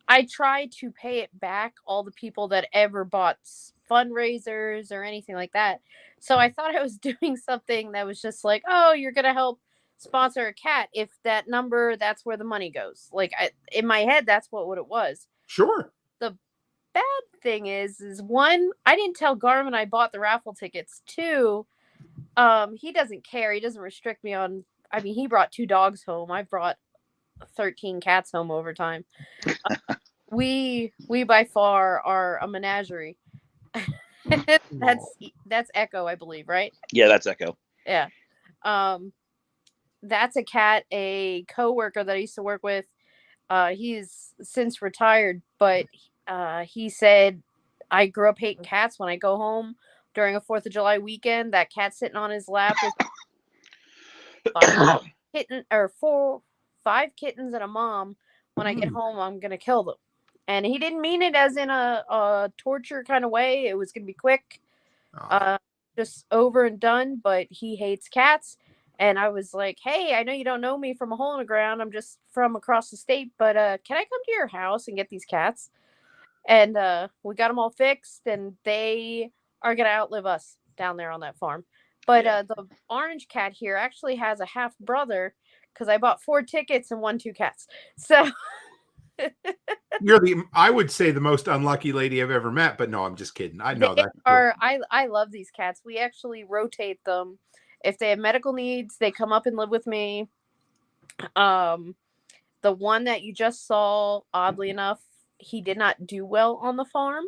I try to pay it back all the people that ever bought fundraisers or anything like that. So I thought I was doing something that was just like, oh, you're going to help sponsor a cat. If that number, that's where the money goes. Like in my head, that's what it was. Sure. The bad thing is one, I didn't tell Garmin I bought the raffle tickets. Two, he doesn't care. He doesn't restrict me on, I mean, he brought 2 dogs home. I brought 13 cats home over time. We by far are a menagerie. That's Echo, I believe, right? Yeah, that's Echo. Yeah. That's a cat, a coworker that I used to work with. He's since retired, but he said, I grew up hating cats. When I go home during a 4th of July weekend, that cat sitting on his lap with 5 kittens and a mom. When I get home, I'm going to kill them. And he didn't mean it as in a torture kind of way. It was going to be quick, just over and done. But he hates cats. And I was like, hey, I know you don't know me from a hole in the ground. I'm just from across the state. But can I come to your house and get these cats? And we got them all fixed. And they are going to outlive us down there on that farm. But the orange cat here actually has a half brother because I bought 4 tickets and won 2 cats. So... You're I would say the most unlucky lady I've ever met, but no, I'm just kidding. I know that. I love these cats. We actually rotate them. If they have medical needs, they come up and live with me. The one that you just saw, oddly enough, he did not do well on the farm.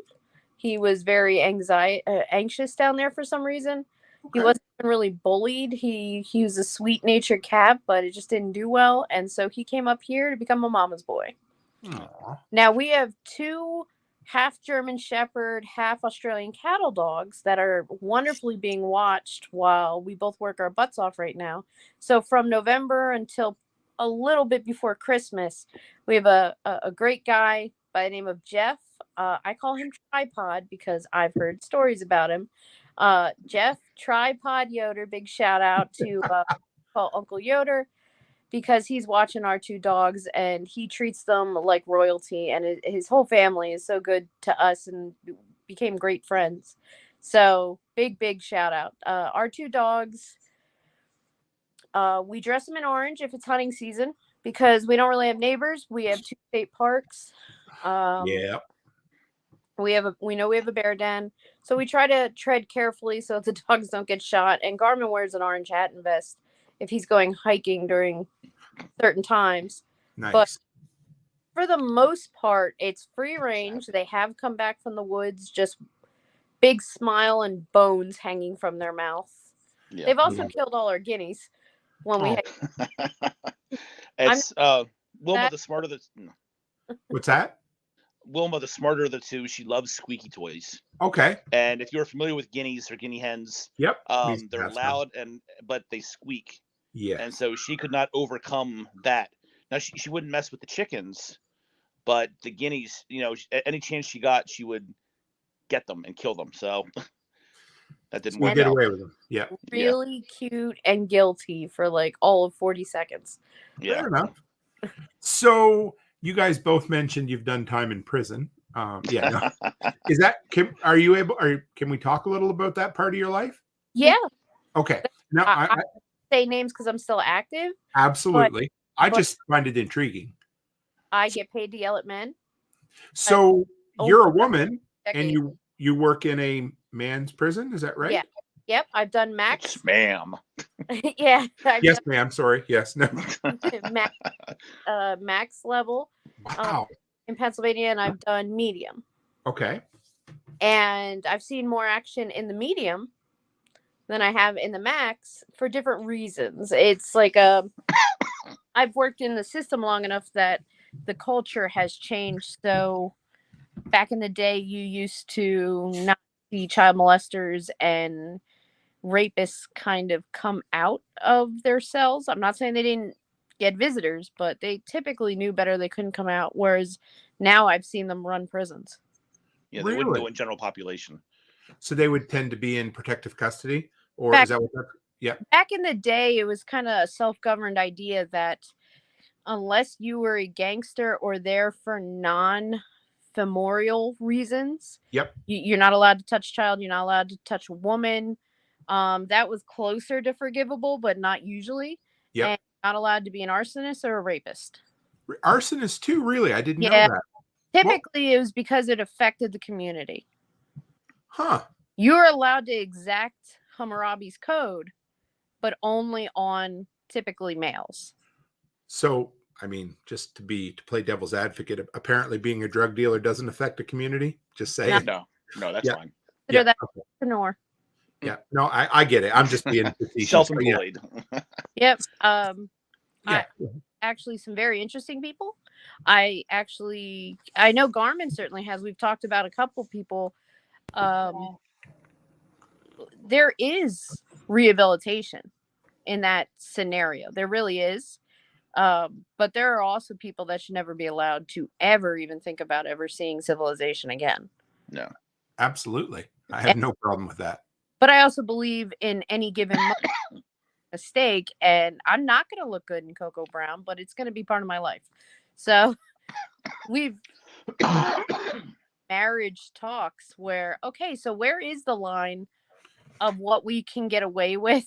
He was very anxious down there for some reason. Okay. He wasn't really bullied. He was a sweet-natured cat, but it just didn't do well. And so he came up here to become a mama's boy. Aww. Now we have 2 half German Shepherd, half Australian cattle dogs that are wonderfully being watched while we both work our butts off right now. So from November until a little bit before Christmas, we have a great guy by the name of Jeff. I call him Tripod because I've heard stories about him. Jeff Tripod Yoder, big shout out to call Uncle Yoder. Because he's watching our 2 dogs and he treats them like royalty, and his whole family is so good to us and became great friends. So big shout out. Our 2 dogs, we dress them in orange if it's hunting season because we don't really have neighbors. We have 2 state parks. Yeah. We know we have a bear den, so we try to tread carefully so the dogs don't get shot. And Garmin wears an orange hat and vest if he's going hiking during certain times. Nice. But for the most part, it's free range. They have come back from the woods, just big smile and bones hanging from their mouth. Yeah. They've also killed all our guineas when we had... It's Wilma the smarter the... What's that? Wilma the smarter of the 2. She loves squeaky toys. Okay. And if you're familiar with guineas or guinea hens, yep, they're loud but they squeak. Yeah. And so she could not overcome that. Now she wouldn't mess with the chickens, but the guineas, any chance she got, she would get them and kill them. So that didn't work. Get away with them. Yeah. Really cute and guilty for like all of 40 seconds. Yeah. Fair enough. So you guys both mentioned you've done time in prison. Yeah. No. Is that can we talk a little about that part of your life? Yeah. Okay. Now I say names because I'm still active. Absolutely. I just find it intriguing. I get paid to yell at men. So you're a woman and you work in a man's prison, is that right? Yeah. Yep. I've done max. Yes, ma'am. Yeah. Yes, ma'am. Sorry. Yes. No. Max level. Wow. In Pennsylvania, and I've done medium. Okay. And I've seen more action in the medium than I have in the max for different reasons. It's like I've worked in the system long enough that the culture has changed. So back in the day, you used to not see child molesters and rapists kind of come out of their cells. I'm not saying they didn't get visitors, but they typically knew better. They couldn't come out. Whereas now I've seen them run prisons. Yeah, they wouldn't Really? go in general population. So they would tend to be in protective custody, or Back- is that what? Yeah. Back in the day, it was kind of a self-governed idea that unless you were a gangster or there for non-femoral reasons, Yep. you're not allowed to touch a child. You're not allowed to touch a woman. That was closer to forgivable, but not usually. Yep. And not allowed to be an arsonist or a rapist. Arsonist too, really? I didn't know Yeah. that. Typically, it was because it affected the community. Huh. You were allowed to exact Hammurabi's code, but only on typically males. So, I mean, just to play devil's advocate, apparently being a drug dealer doesn't affect the community. Just saying. No, that's Yeah. fine. Consider that Okay. entrepreneur. Yeah. No, I get it. I'm just being facetious, but yeah. Self-employed. Yep. Yeah. Actually some very interesting people. I know Garmin certainly has. We've talked about a couple people. There is rehabilitation in that scenario. There really is. But there are also people that should never be allowed to ever even think about ever seeing civilization again. No. Absolutely. I have no problem with that. But I also believe in any given mistake, and I'm not going to look good in Cocoa Brown, but it's going to be part of my life. So we've marriage talks where, okay, so where is the line of what we can get away with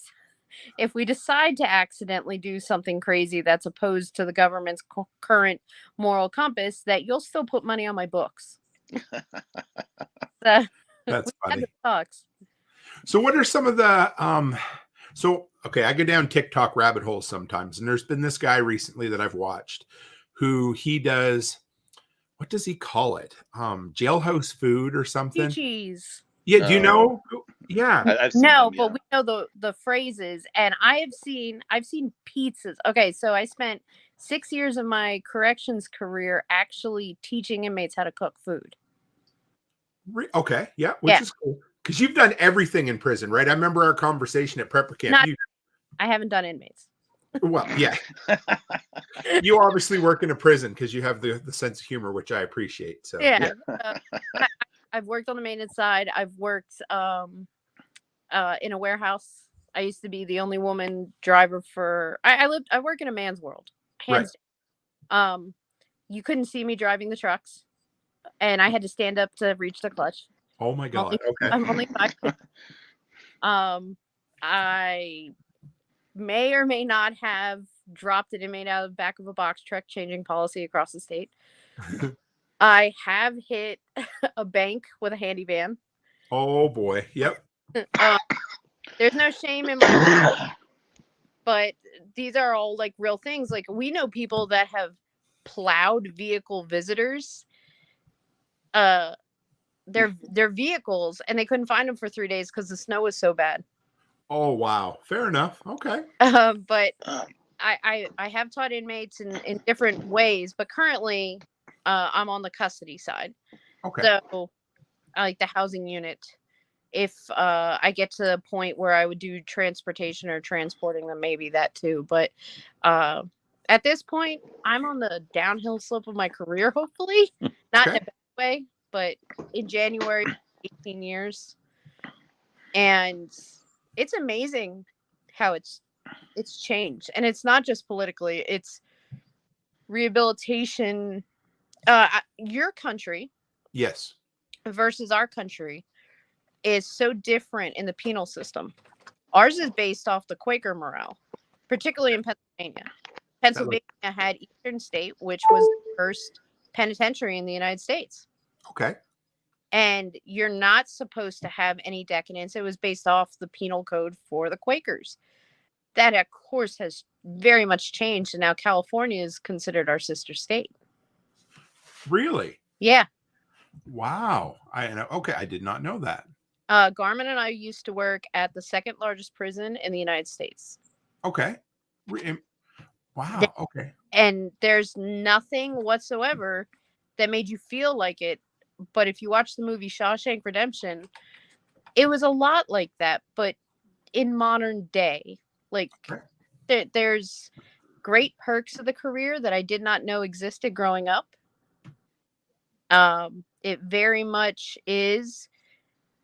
if we decide to accidentally do something crazy that's opposed to the government's current moral compass, that you'll still put money on my books. So That's we had funny. the talks. So what are some of the okay, I go down TikTok rabbit holes sometimes, and there's been this guy recently that I've watched who he does, what does he call it? Jailhouse food or something. Cheese. Yeah, do you know? Yeah. I've seen No, them, but yeah. we know the phrases, and I've seen pizzas. Okay, so I spent 6 years of my corrections career actually teaching inmates how to cook food. Okay, yeah, which is cool. Because you've done everything in prison, right? I remember our conversation at prepper camp. I haven't done inmates. Well, yeah. You obviously work in a prison because you have the sense of humor, which I appreciate. So Yeah. I've worked on the maintenance side. I've worked in a warehouse. I used to be the only woman driver for I work in a man's world. Hands down. You couldn't see me driving the trucks, and I had to stand up to reach the clutch. Oh my God. Okay. I'm only 5'. I may or may not have dropped an inmate out of the back of a box truck, changing policy across the state. I have hit a bank with a handy van. Oh boy. Yep. There's no shame in my but these are all like real things. Like we know people that have plowed vehicle visitors their vehicles, and they couldn't find them for 3 days because the snow was so bad. Oh wow. Fair enough. Okay. But I have taught inmates in different ways, but currently I'm on the custody side. Okay. So I like the housing unit. If I get to the point where I would do transportation or transporting them, maybe that too. But at this point, I'm on the downhill slope of my career, hopefully. Not in a bad way, but in January, 18 years. And it's amazing how it's changed. And it's not just politically, it's rehabilitation. Your country, Yes, versus our country is so different in the penal system. Ours is based off the Quaker morale, particularly in Pennsylvania. Pennsylvania had Eastern State, which was the first penitentiary in the United States. Okay. And you're not supposed to have any decadence. It was based off the penal code for the Quakers. That, of course, has very much changed. And now California is considered our sister state. Really? Yeah. Wow. I did not know that. Garmin and I used to work at the second largest prison in the United States. Okay. Wow. Okay. And there's nothing whatsoever that made you feel like it. But if you watch the movie Shawshank Redemption, it was a lot like that, but in modern day. Like there's great perks of the career that I did not know existed growing up. It very much is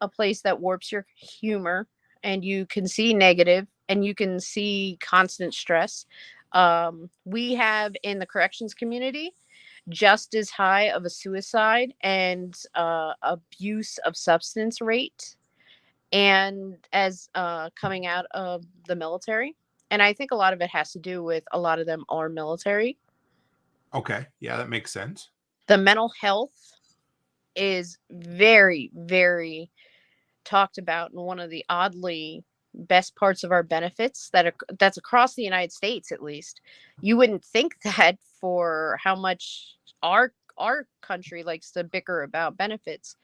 a place that warps your humor, and you can see negative and you can see constant stress. We have in the corrections community just as high of a suicide and abuse of substance rate and as coming out of the military. And I think a lot of it has to do with a lot of them are military. Okay. Yeah, that makes sense. The mental health is very, very talked about, and one of the oddly best parts of our benefits that's across the United States. At least you wouldn't think that for how much our country likes to bicker about benefits,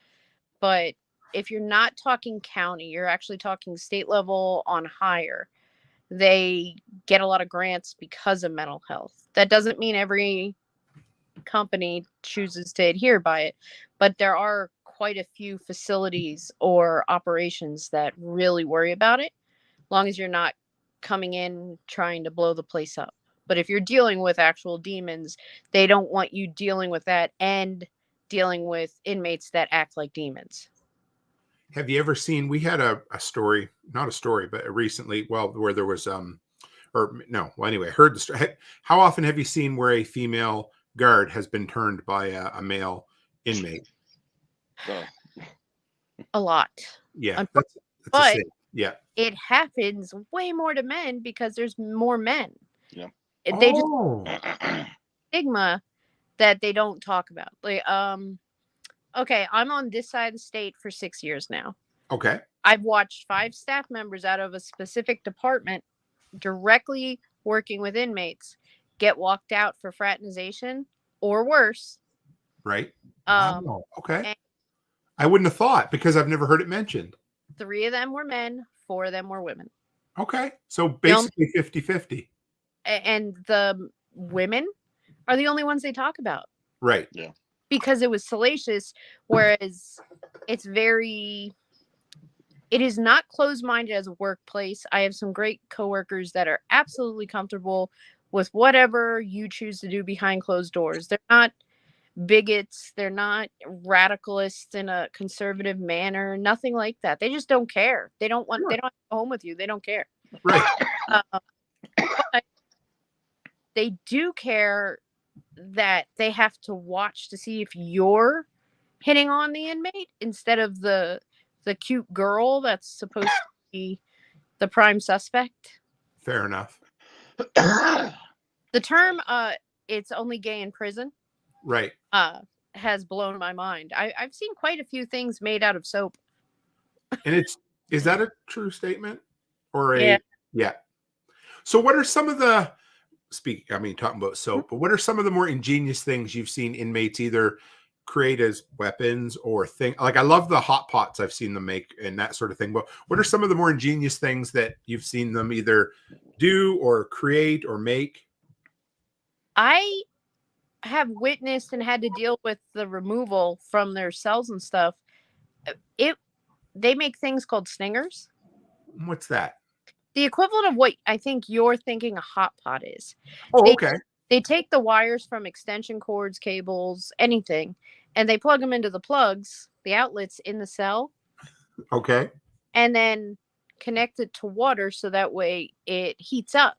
but if you're not talking county, you're actually talking state level on higher. They get a lot of grants because of mental health. That doesn't mean every company chooses to adhere by it, but there are quite a few facilities or operations that really worry about it, long as you're not coming in trying to blow the place up. But if you're dealing with actual demons, they don't want you dealing with that and dealing with inmates that act like demons. Have you ever seen, we had a story, not a story, but recently, well, where there was, or no, well, anyway, I heard the story. How often have you seen where a female guard has been turned by a male inmate? A lot. Yeah, that's a but thing. Yeah. It happens way more to men because there's more men. Yeah. They just stigma that they don't talk about. Like, okay, I'm on this side of the state for 6 years now. Okay. I've watched 5 staff members out of a specific department directly working with inmates get walked out for fraternization or worse. Right. Wow. Okay. And I wouldn't have thought because I've never heard it mentioned. 3 of them were men, 4 of them were women. Okay. So basically 50-50. And the women are the only ones they talk about. Right. Yeah. Because it was salacious, whereas it is not closed-minded as a workplace. I have some great coworkers that are absolutely comfortable with whatever you choose to do behind closed doors. They're not bigots. They're not radicalists in a conservative manner. Nothing like that. They just don't care. They don't want. Sure. They don't have to go home with you. They don't care. Right. But they do care that they have to watch to see if you're hitting on the inmate instead of the cute girl that's supposed to be the prime suspect. Fair enough. The term it's only gay in prison Right. has blown my mind. I've seen quite a few things made out of soap. And is that a true statement or Yeah. So what are some of the talking about soap, but what are some of the more ingenious things you've seen inmates either create as weapons or like I love the hot pots I've seen them make and that sort of thing, but what are some of the more ingenious things that you've seen them either do or create or make? I have witnessed and had to deal with the removal from their cells and stuff. They make things called stingers. What's that? The equivalent of what I think you're thinking a hot pot is. Oh, okay. They take the wires from extension cords, cables, anything, and they plug them into the plugs, the outlets in the cell. Okay. And then connect it to water so that way it heats up.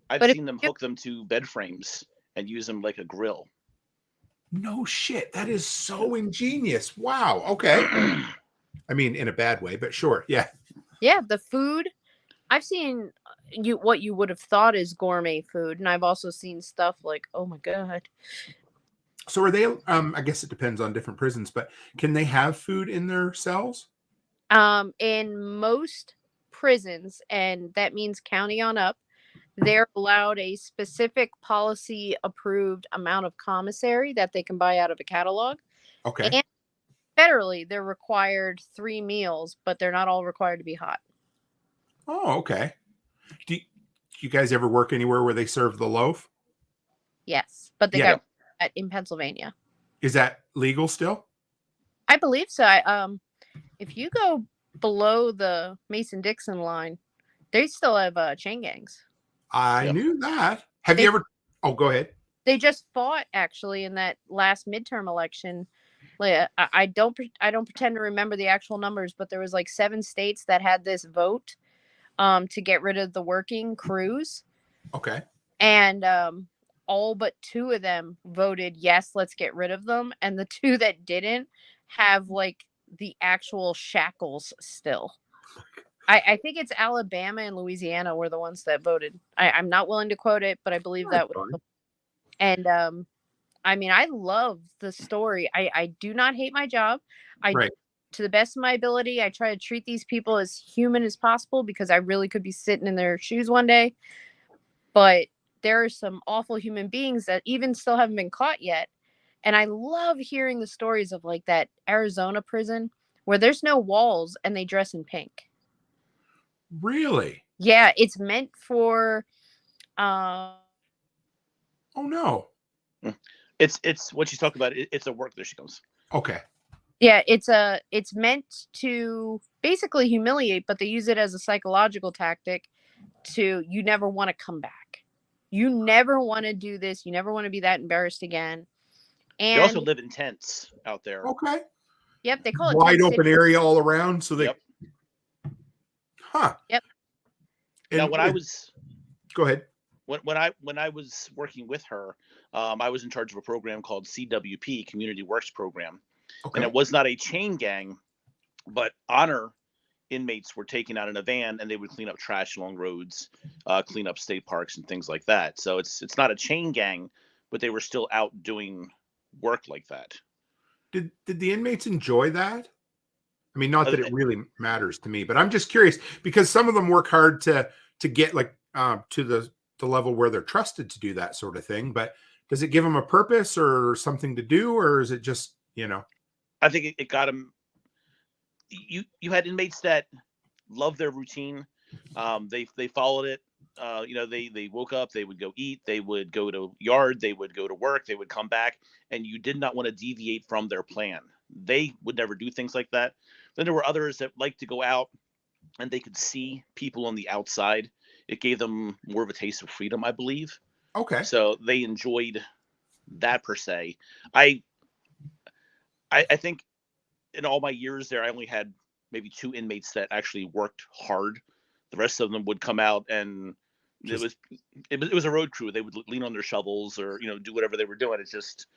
I've seen them hook them to bed frames and use them like a grill. No shit. That is so ingenious. Wow. Okay. I mean, in a bad way, but sure. Yeah. Yeah. The food. I've seen what you would have thought is gourmet food. And I've also seen stuff like, oh my God. So are they, I guess it depends on different prisons, but can they have food in their cells? In most prisons, and that means county on up, they're allowed a specific policy approved amount of commissary that they can buy out of a catalog. Okay. And federally, they're required 3 meals, but they're not all required to be hot. Oh, okay. you guys ever work anywhere where they serve the loaf? Yes, but they Yeah. got that in Pennsylvania. Is that legal still? I believe so. If you go below the Mason-Dixon line, they still have chain gangs. I Yeah. knew that. Have They- you ever? Oh, go ahead. They just fought actually in that last midterm election. Like, I don't pretend to remember the actual numbers, but there was like 7 states that had this vote to get rid of the working crews, Okay. and all but 2 of them voted yes, let's get rid of them, and the 2 that didn't have like the actual shackles still. I think it's Alabama and Louisiana were the ones that voted. I'm not willing to quote it, but I believe that was. And I mean, I love the story. I do not hate my job. Right. To the best of my ability, I try to treat these people as human as possible because I really could be sitting in their shoes one day. But there are some awful human beings that even still haven't been caught yet. And I love hearing the stories of like that Arizona prison where there's no walls and they dress in pink. Really? Yeah, it's meant for Oh no. It's what she's talking about. It's a work. There she comes. Okay. yeah, it's meant to basically humiliate, but they use it as a psychological tactic to you never want to come back. You never want to do this. You never want to be that embarrassed again. They And also live in tents out there. Okay. yep, they call it Wide tent open city. area all around, so they. Yep. Huh. Yep. And Now, when I was go ahead. when I was working with her, I was in charge of a program called CWP, Community Works Program, Okay. and it was not a chain gang, but honor inmates were taken out in a van and they would clean up trash along roads, clean up state parks and things like that. So it's not a chain gang, but they were still out doing work like that. Did the inmates enjoy that? I mean, not that it Uh, really matters to me, but I'm just curious because some of them work hard to get like to the level where they're trusted to do that sort of thing. But does it give them a purpose or something to do, or is it just I think it got them. You had inmates that loved their routine. They followed it. They woke up, they would go eat, they would go to yard, they would go to work, they would come back, and you did not want to deviate from their plan. They would never do things like that. Then there were others that liked to go out and they could see people on the outside. It gave them more of a taste of freedom, I believe. Okay. So they enjoyed that per se. I think in all my years there, I only had maybe 2 inmates that actually worked hard. The rest of them would come out and it was a road crew. They would lean on their shovels or do whatever they were doing. It's just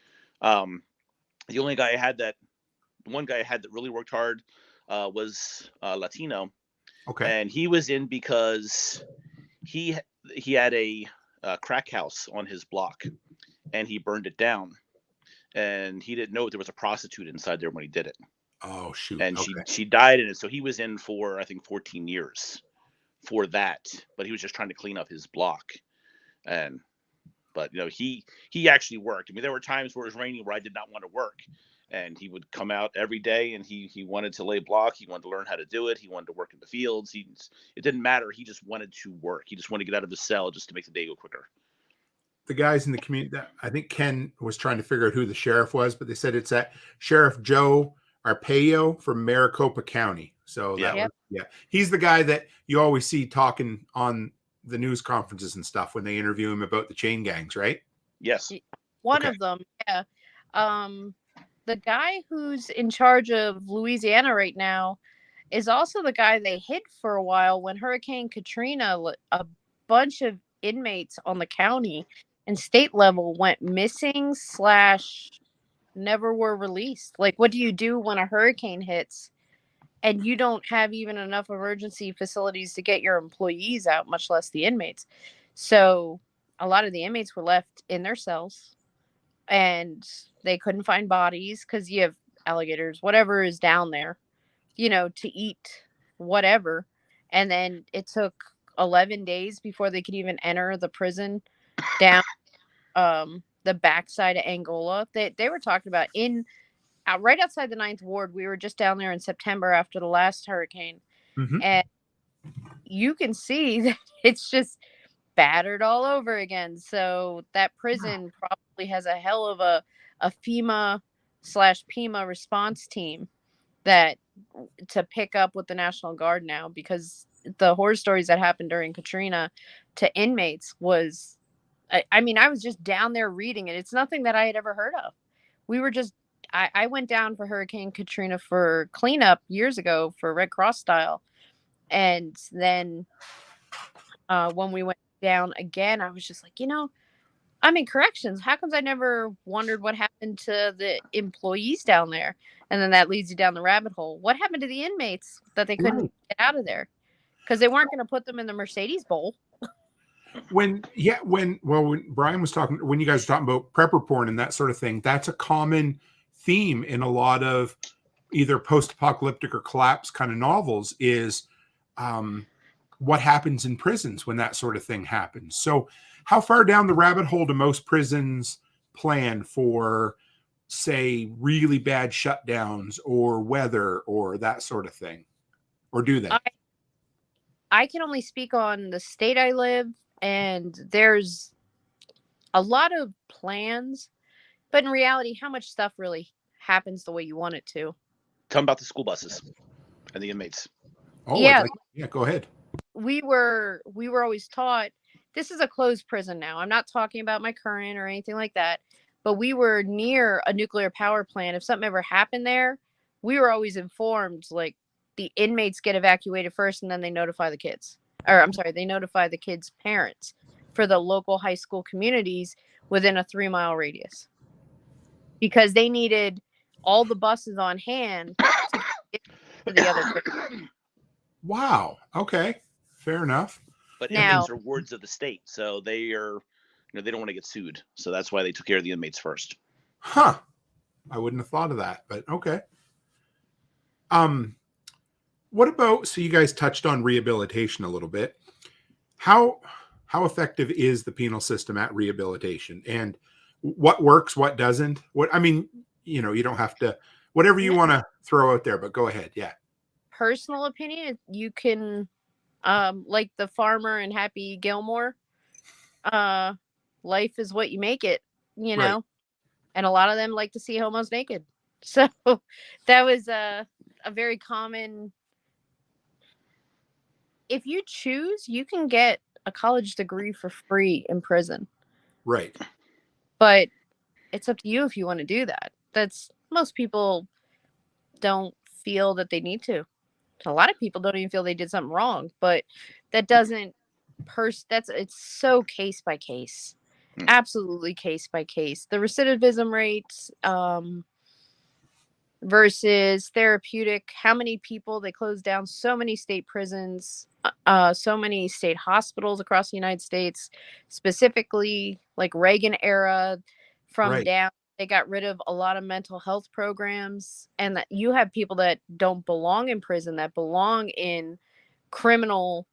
the only guy I had that one guy I had that really worked hard was Latino, Okay. and he was in because he had a crack house on his block, and he burned it down, and he didn't know there was a prostitute inside there when he did it, Oh shoot. and Okay. she died in it. So he was in for I think 14 years for that, but he was just trying to clean up his block, but he actually worked. I mean, there were times where it was raining where I did not want to work, and he would come out every day and he wanted to lay block. He wanted to learn how to do it. He wanted to work in the fields. It didn't matter. He just wanted to work. He just wanted to get out of his cell just to make the day go quicker. The guys in the community, I think Ken was trying to figure out who the sheriff was, but they said it's that Sheriff Joe Arpaio from Maricopa County. So he's the guy that you always see talking on the news conferences and stuff when they interview him about the chain gangs, right? Yes. One Okay. of them, yeah. The guy who's in charge of Louisiana right now is also the guy they hid for a while when Hurricane Katrina. A bunch of inmates on the county and state level went missing / never were released. Like, what do you do when a hurricane hits and you don't have even enough emergency facilities to get your employees out, much less the inmates? So a lot of the inmates were left in their cells and they couldn't find bodies because you have alligators, whatever is down there, to eat whatever. And then it took 11 days before they could even enter the prison down the backside of Angola. They were talking about right outside the 9th Ward. We were just down there in September after the last hurricane. Mhm. And you can see that it's just battered all over again. So that prison probably has a hell of a FEMA/PEMA response team that to pick up with the National Guard now, because the horror stories that happened during Katrina to inmates was, I mean, I was just down there reading it. It's nothing that I had ever heard of. We were just, I went down for Hurricane Katrina for cleanup years ago for Red Cross style. And then when we went down again, I was just like, I'm in corrections. How comes I never wondered what happened to the employees down there? And then that leads you down the rabbit hole. What happened to the inmates that they couldn't get out of there? Because they weren't going to put them in the Mercedes Bowl. When Brian was talking, when you guys were talking about prepper porn and that sort of thing, that's a common theme in a lot of either post-apocalyptic or collapse kind of novels is what happens in prisons when that sort of thing happens. So how far down the rabbit hole do most prisons plan for, say, really bad shutdowns or weather or that sort of thing? Or do they? I can only speak on the state I live, and there's a lot of plans, but in reality, how much stuff really happens the way you want it to? Tell them about the school buses and the inmates. Oh, yeah, go ahead. We were always taught, this is a closed prison now. I'm not talking about my current or anything like that, but we were near a nuclear power plant. If something ever happened there, we were always informed, like, the inmates get evacuated first and then they notify the kids. Or I'm sorry, they notify the kids' parents for the local high school communities within a 3-mile radius. Because they needed all the buses on hand to get to the other prison. Wow. Okay. Fair enough. But Now, inmates are wards of the state, so they are, they don't want to get sued. So that's why they took care of the inmates first. Huh. I wouldn't have thought of that, but okay. What about, so you guys touched on rehabilitation a little bit. How effective is the penal system at rehabilitation, and what works, what doesn't? You don't have to, whatever you want to throw out there, but go ahead. Yeah. Personal opinion, you can, like the farmer in Happy Gilmore, life is what you make it, Right. and a lot of them like to see homos naked. So that was a very common. If you choose, you can get a college degree for free in prison. Right. But it's up to you if you want to do that. Most people don't feel that they need to. A lot of people don't even feel they did something wrong, but that doesn't it's so case by case. Absolutely case by case. The recidivism rates versus therapeutic, how many people, they closed down so many state prisons, so many state hospitals across the United States, specifically like Reagan era from down. They got rid of a lot of mental health programs, and that you have people that don't belong in prison, that belong in criminal,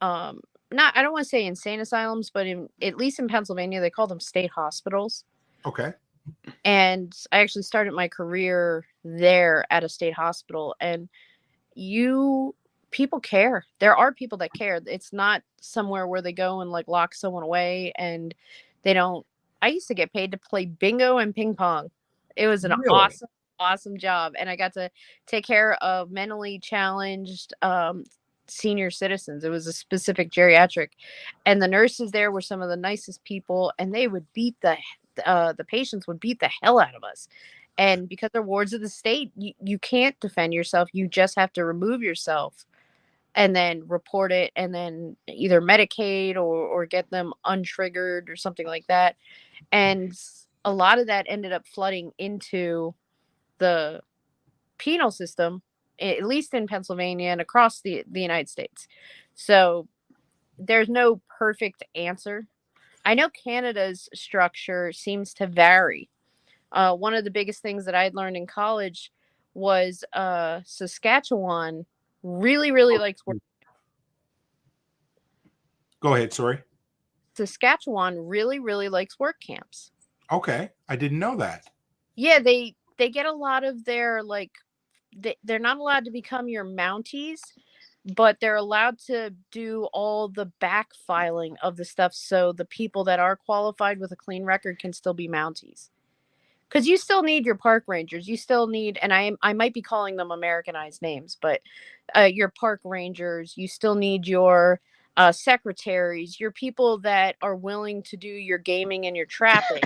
I don't want to say insane asylums, but at least in Pennsylvania, they call them state hospitals. Okay. And I actually started my career there at a state hospital, and people care. There are people that care. It's not somewhere where they go and like lock someone away and they don't. I used to get paid to play bingo and ping pong. It was an awesome job. And I got to take care of mentally challenged senior citizens. It was a specific geriatric. And the nurses there were some of the nicest people, and they would beat the patients would beat the hell out of us. And because they're wards of the state, you can't defend yourself. You just have to remove yourself and then report it, and then either medicate or get them untriggered or something like that. And a lot of that ended up flooding into the penal system, at least in Pennsylvania and across the United States. So there's no perfect answer. I know Canada's structure seems to vary. One of the biggest things that I'd learned in college was Saskatchewan really, really likes work. Go ahead. Sorry. Saskatchewan really, really likes work camps. Okay. I didn't know that. Yeah, they get a lot of their, like, they're not allowed to become your Mounties, but they're allowed to do all the back filing of the stuff, so the people that are qualified with a clean record can still be Mounties. Because you still need your park rangers. You still need, and I might be calling them Americanized names, but your park rangers. You still need your secretaries, your people that are willing to do your gaming and your trapping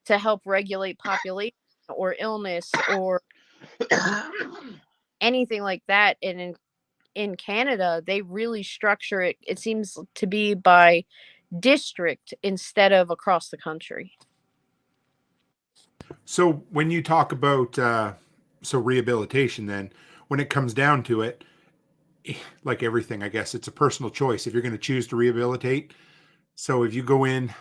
to help regulate population or illness or anything like that. And in Canada, they really structure it. It seems to be by district instead of across the country. So when you talk about rehabilitation, then when it comes down to it, like everything, I guess it's a personal choice if you're going to choose to rehabilitate. So if you go in,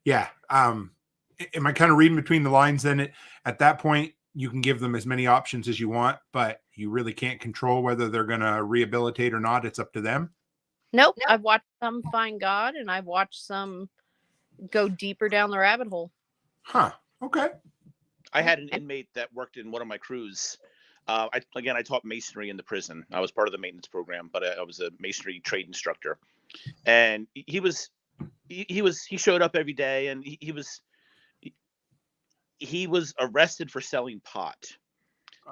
yeah, am I kind of reading between the lines? Then at that point, you can give them as many options as you want, but you really can't control whether they're going to rehabilitate or not. It's up to them. Nope. I've watched some find God, and I've watched some go deeper down the rabbit hole. Huh. Okay. I had an inmate that worked in one of my crews. I taught masonry in the prison. I was part of the maintenance program, but I was a masonry trade instructor. And he showed up every day, and he was arrested for selling pot.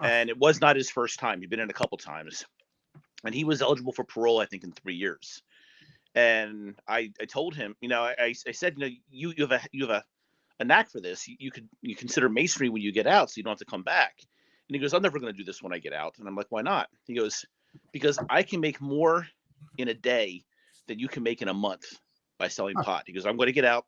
And it was not his first time. He'd been in a couple times, and he was eligible for parole, I think, in 3 years. And I told him, I said, you have a knack for this. You consider masonry when you get out, so you don't have to come back. And he goes, I'm never going to do this when I get out. And I'm like, why not? He goes, because I can make more in a day than you can make in a month by selling pot. He goes, I'm going to get out.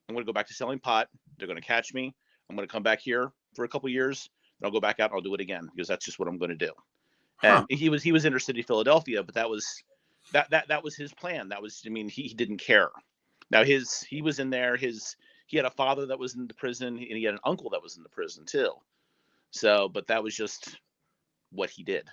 I'm going to go back to selling pot. They're going to catch me. I'm going to come back here for a couple of years. Then I'll go back out and I'll do it again, because that's just what I'm going to do. And he was inner city Philadelphia, but that was his plan. He didn't care. Now he was in there. He had a father that was in the prison, and he had an uncle that was in the prison too. So, but that was just what he did.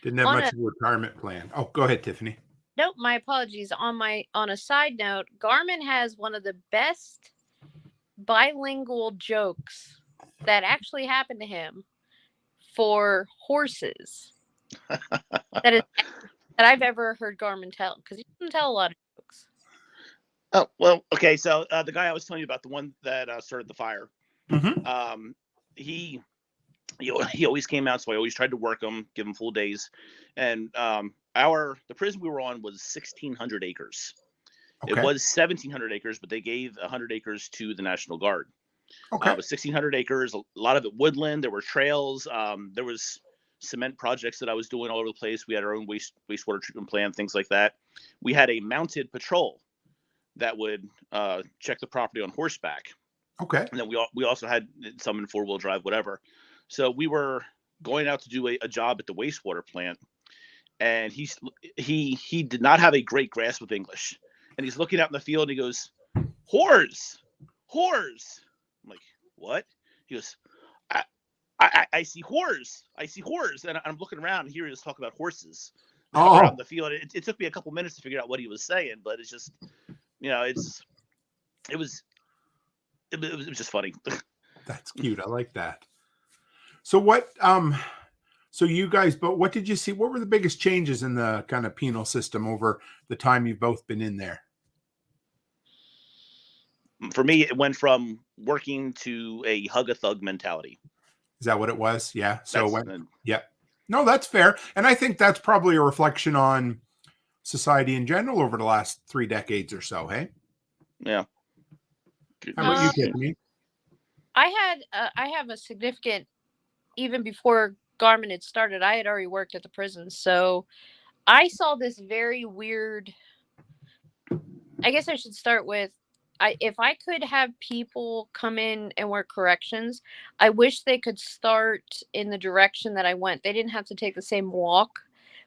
Didn't have much of a retirement plan. Oh, go ahead, Tiffany. Nope, my apologies. On a side note, Garmin has one of the best bilingual jokes that actually happened to him for horses that I've ever heard Garmin tell, because he doesn't tell a lot of jokes. Oh, well, okay. So the guy I was telling you about, the one that started the fire, he always came out, so I always tried to work him, give him full days. And the prison we were on was 1,600 acres. Okay. It was 1,700 acres, but they gave 100 acres to the National Guard. Okay. It was 1,600 acres, a lot of it woodland. There were trails. There was cement projects that I was doing all over the place. We had our own wastewater treatment plant, things like that. We had a mounted patrol that would check the property on horseback. Okay. And then we also had some in 4-wheel drive, whatever. So we were going out to do a job at the wastewater plant, and he did not have a great grasp of English. And he's looking out in the field, and he goes, "Whores. I'm like, what? He goes, I see whores. I see whores. And I'm looking around, and here he was talking about horses out in the field. It took me a couple minutes to figure out what he was saying, but it's just, it was just funny. That's cute. I like that. So what, so you guys, but what did you see? What were the biggest changes in the kind of penal system over the time you've both been in there? For me, it went from working to a hug a thug mentality. Is that what it was? Yeah. So yeah. No, that's fair. And I think that's probably a reflection on society in general over the last 3 decades or so. Hey. Yeah. How about you, Tiffany? I have a significant, even before Garmin had started, I had already worked at the prison. So I saw this very weird, I guess I should start with, if I could have people come in and work corrections, I wish they could start in the direction that I went. They didn't have to take the same walk,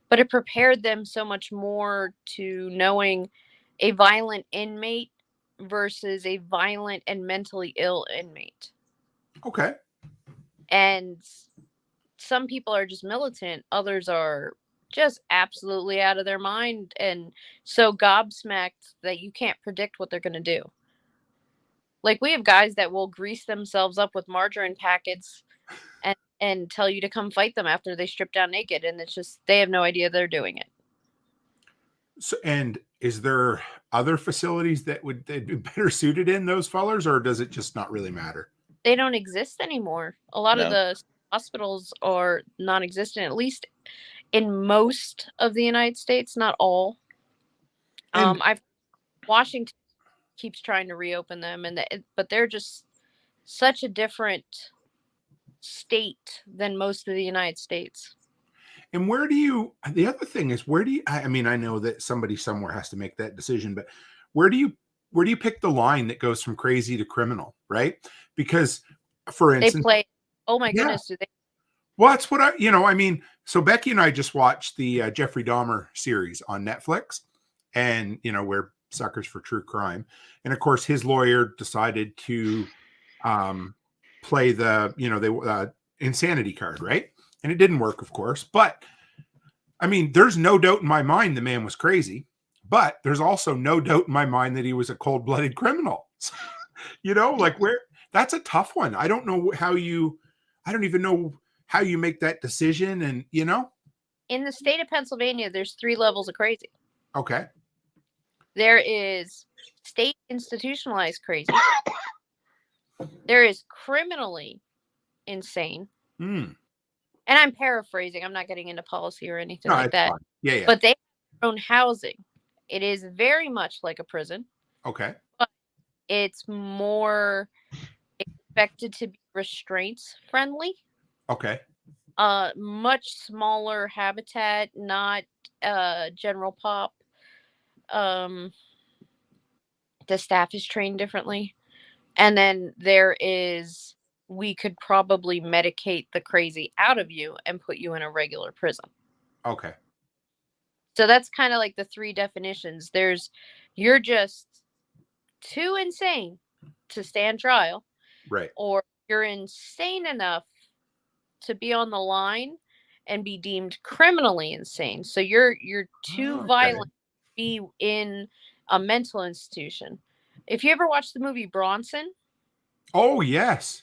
but it prepared them so much more to knowing a violent inmate versus a violent and mentally ill inmate. Okay. And some people are just militant. Others are just absolutely out of their mind and so gobsmacked that you can't predict what they're going to do. Like, we have guys that will grease themselves up with margarine packets and and tell you to come fight them after they strip down naked, and it's just they have no idea they're doing it. So, and is there other facilities that would they'd be better suited in those fellers, or does it just not really matter? They don't exist anymore. A lot of No. the hospitals are non-existent, at least in most of the United States, not all. And- Washington keeps trying to reopen them, but they're just such a different state than most of the United States. And the other thing is, I mean, I know that somebody somewhere has to make that decision, but where do you pick the line that goes from crazy to criminal, right? Because, for They instance, play. Oh my Yeah. goodness, do they? well, that's what I mean, so Becky and I just watched the Jeffrey Dahmer series on Netflix, and, we're suckers for true crime. And of course, his lawyer decided to play the insanity card, right? And it didn't work, of course. But I mean, there's no doubt in my mind the man was crazy, but there's also no doubt in my mind that he was a cold-blooded criminal. Like that's a tough one. I don't even know how you make that decision. And, In the state of Pennsylvania, there's 3 levels of crazy. okay. There is state institutionalized crazy. There is criminally insane. Mm. And I'm paraphrasing. I'm not getting into policy or anything No, like it's that. fine. Yeah. But they have their own housing. It is very much like a prison. Okay. It's more expected to be restraints friendly. Okay. Much smaller habitat, not general pop. The staff is trained differently. And then we could probably medicate the crazy out of you and put you in a regular prison. Okay. So that's kind of like the 3 definitions. You're just too insane to stand trial, Right. or you're insane enough to be on the line and be deemed criminally insane. So you're too violent to be in a mental institution. If you ever watched the movie Bronson, Oh, yes.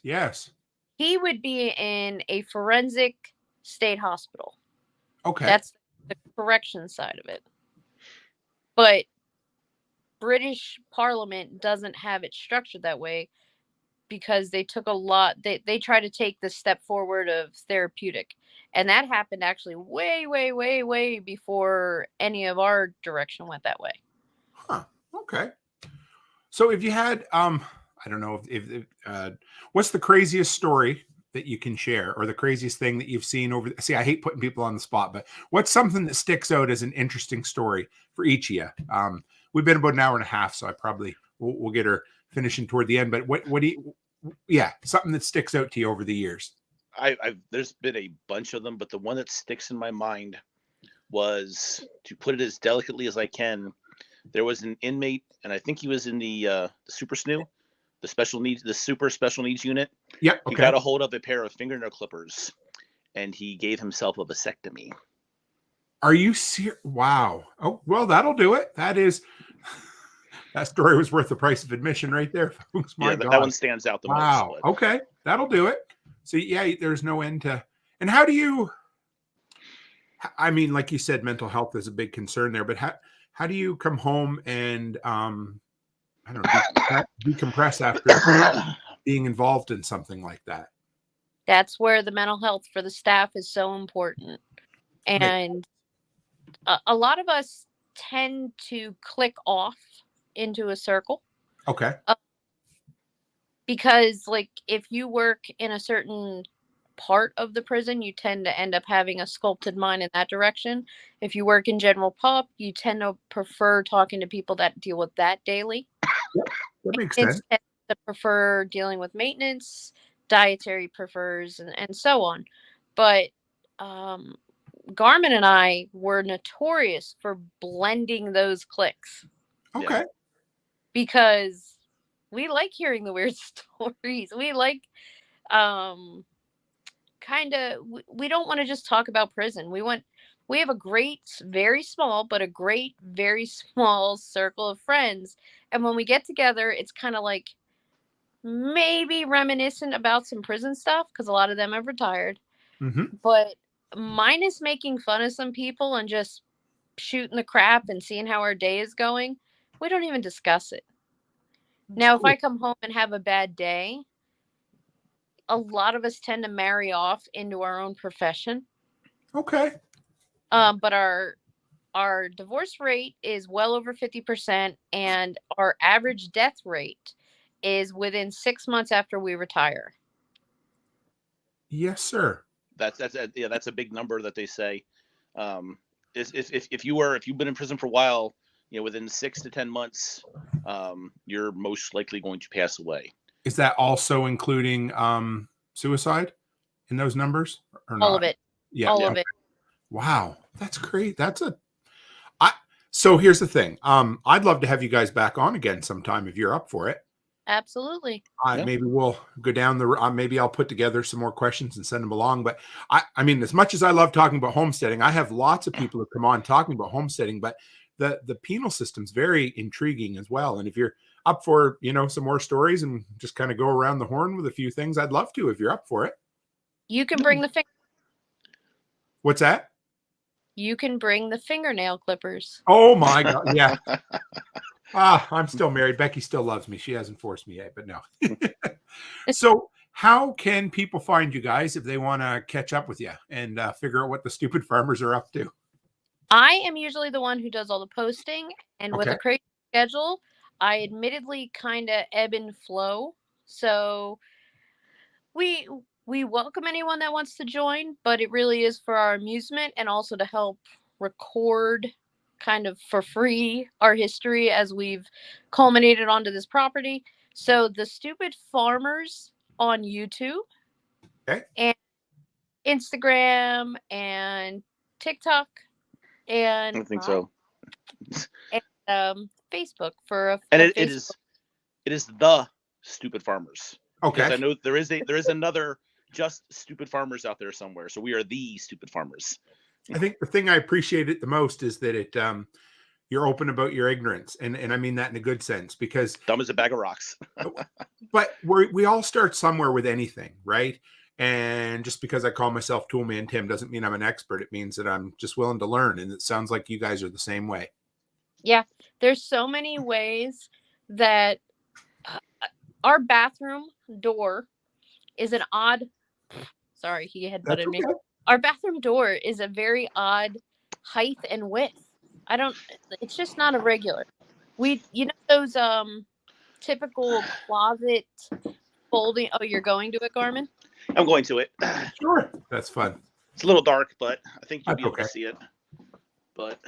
he would be in a forensic state hospital. Okay. That's the correction side of it. But British Parliament doesn't have it structured that way because they took a lot. They try to take the step forward of therapeutic. And that happened actually way, way, way, way before any of our direction went that way. Huh. Okay. So if you had, I don't know if what's the craziest story that you can share, or the craziest thing that you've seen I hate putting people on the spot, but what's something that sticks out as an interesting story for each of you? We've been about an hour and a half, so I probably we'll get her finishing toward the end, but what do you, something that sticks out to you over the years? There's been a bunch of them, but the one that sticks in my mind was, to put it as delicately as I can, there was an inmate, and I think he was in the super SNU, the super special needs unit. Yeah. Okay. He got a hold of a pair of fingernail clippers, and he gave himself a vasectomy. Are you serious? Wow. Oh, well, that'll do it. That story was worth the price of admission right there, folks. My God. That one stands out the most. Wow. But... Okay. That'll do it. So yeah, there's no end to, and I mean, like you said, mental health is a big concern there, but how do you come home and, I don't know, decompress after being involved in something like that? That's where the mental health for the staff is so important. And a lot of us tend to click off into a circle. Okay. Because like if you work in a certain part of the prison, you tend to end up having a sculpted mind in that direction. If you work in general pop, you tend to prefer talking to people that deal with that daily. Yep, that makes sense. Instead to prefer dealing with maintenance, dietary prefers, and so on. But Garmin and I were notorious for blending those cliques. Okay. Because we like hearing the weird stories. We like we don't want to just talk about prison. We have a great, very small, but a great, very small circle of friends. And when we get together, it's kind of like maybe reminiscent about some prison stuff, because a lot of them have retired. Mm-hmm. But minus making fun of some people and just shooting the crap and seeing how our day is going, we don't even discuss it. Now, if I come home and have a bad day, a lot of us tend to marry off into our own profession. Okay. But our divorce rate is well over 50%, and our average death rate is within 6 months after we retire. Yes, sir. That's a big number that they say. If you've been in prison for a while, within 6 to 10 months, you're most likely going to pass away. Is that also including suicide in those numbers or not? All of it. Yeah. All of it. Wow, that's great. So here's the thing. I'd love to have you guys back on again sometime if you're up for it. Absolutely. Maybe we'll go down maybe I'll put together some more questions and send them along. But I mean, as much as I love talking about homesteading, I have lots of people who come on talking about homesteading, but the penal system's very intriguing as well. And if you're up for, some more stories and just kind of go around the horn with a few things, I'd love to if you're up for it. You can bring the finger. What's that? You can bring the fingernail clippers. Oh my God. Yeah. I'm still married. Becky still loves me. She hasn't forced me yet, but no. So how can people find you guys if they want to catch up with you and figure out what the stupid farmers are up to? I am usually the one who does all the posting, and with Okay. a crazy schedule, I admittedly kind of ebb and flow. So we welcome anyone that wants to join, but it really is for our amusement and also to help record kind of for free our history as we've culminated onto this property. So the Stupid Farmers on YouTube, Okay. and Instagram and TikTok, and I don't think so. and Facebook for And a it Facebook. is the Stupid Farmers. Okay. Yes, I know there is another just Stupid Farmers out there somewhere. So we are the Stupid Farmers. I think the thing I appreciate it the most is that you're open about your ignorance, and I mean that in a good sense, because Dumb as a bag of rocks. but we all start somewhere with anything, right? And just because I call myself Toolman Tim doesn't mean I'm an expert. It means that I'm just willing to learn, and it sounds like you guys are the same way. Yeah, there's so many ways that our bathroom door is an odd. Sorry, he had butted me. Our bathroom door is a very odd height and width. It's just not a regular. Those typical closet folding. Oh, you're going to it, Garmin? I'm going to it. Sure. That's fun. It's a little dark, but I think you'll That's be able okay. to see it. But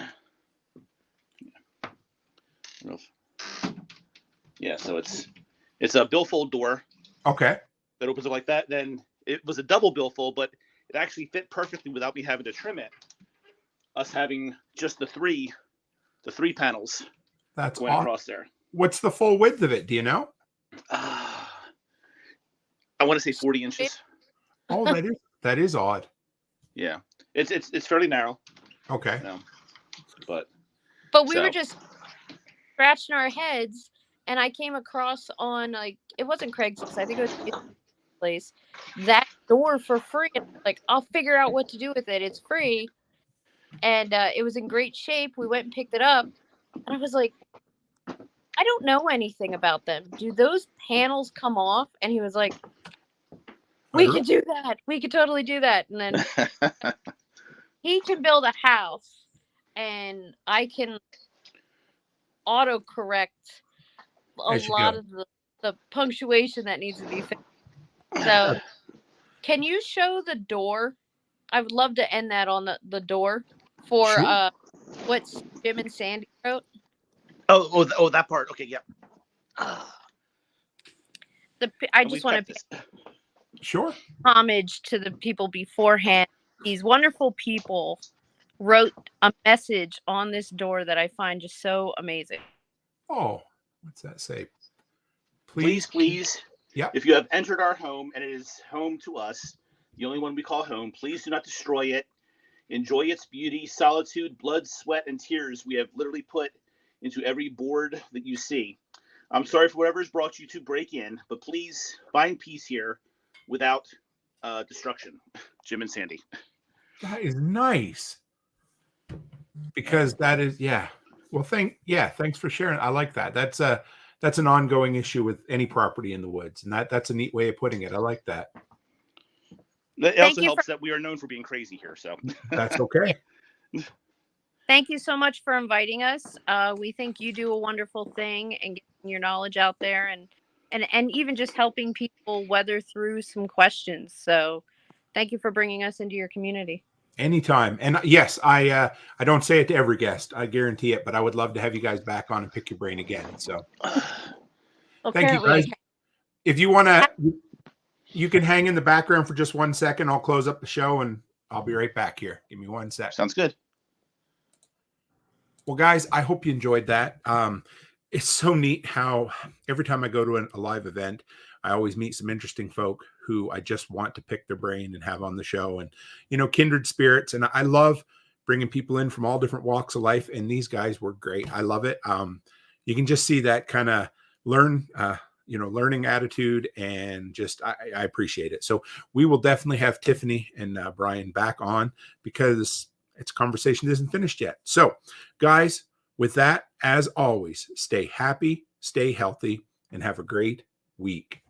yeah, so it's a billfold door. Okay. That opens up like that. Then it was a double billfold, but it actually fit perfectly without me having to trim it. Us having just the three panels That's going awesome. across there. What's the full width of it? Do you know? I want to say 40 inches. Oh, that is odd. Yeah, it's fairly narrow. Okay. But we were just scratching our heads, and I came across on it wasn't Craigslist. I think it was place that door for free. And I'll figure out what to do with it. It's free, and it was in great shape. We went and picked it up, and I was like, I don't know anything about them. Do those panels come off? And he was like, we could do that. We could totally do that. And then he can build a house, and I can autocorrect a lot of the punctuation that needs to be fixed. So can you show the door? I would love to end that on the door for Sure. what Jim and Sandy wrote. Oh, that part. Okay, yeah. I just want to pay Sure. homage to the people beforehand. These wonderful people wrote a message on this door that I find just so amazing. Oh, what's that say? Please. Yep. If you have entered our home and it is home to us, the only one we call home, please do not destroy it. Enjoy its beauty, solitude, blood, sweat, and tears we have literally put into every board that you see. I'm sorry for whatever's brought you to break in, but please find peace here without destruction. Jim and Sandy. That is nice. Because that is, yeah. Well, thanks for sharing. I like that. That's an ongoing issue with any property in the woods, and that's a neat way of putting it. I like that. It also helps that we are known for being crazy here, so that's okay. Thank you so much for inviting us. We think you do a wonderful thing and getting your knowledge out there, and even just helping people weather through some questions. So, thank you for bringing us into your community. Anytime. And yes, I don't say it to every guest, I guarantee it, but I would love to have you guys back on and pick your brain again. So thank you guys. If you want to, you can hang in the background for just 1 second. I'll close up the show and I'll be right back here. Give me 1 sec. Sounds good. Well, guys, I hope you enjoyed that. It's so neat how every time I go to a live event, I always meet some interesting folk who I just want to pick their brain and have on the show, and, kindred spirits. And I love bringing people in from all different walks of life. And these guys were great. I love it. You can just see that kind of learning attitude, and just, I appreciate it. So we will definitely have Tiffany and Brian back on, because it's conversation isn't finished yet. So guys, with that, as always, stay happy, stay healthy, and have a great week.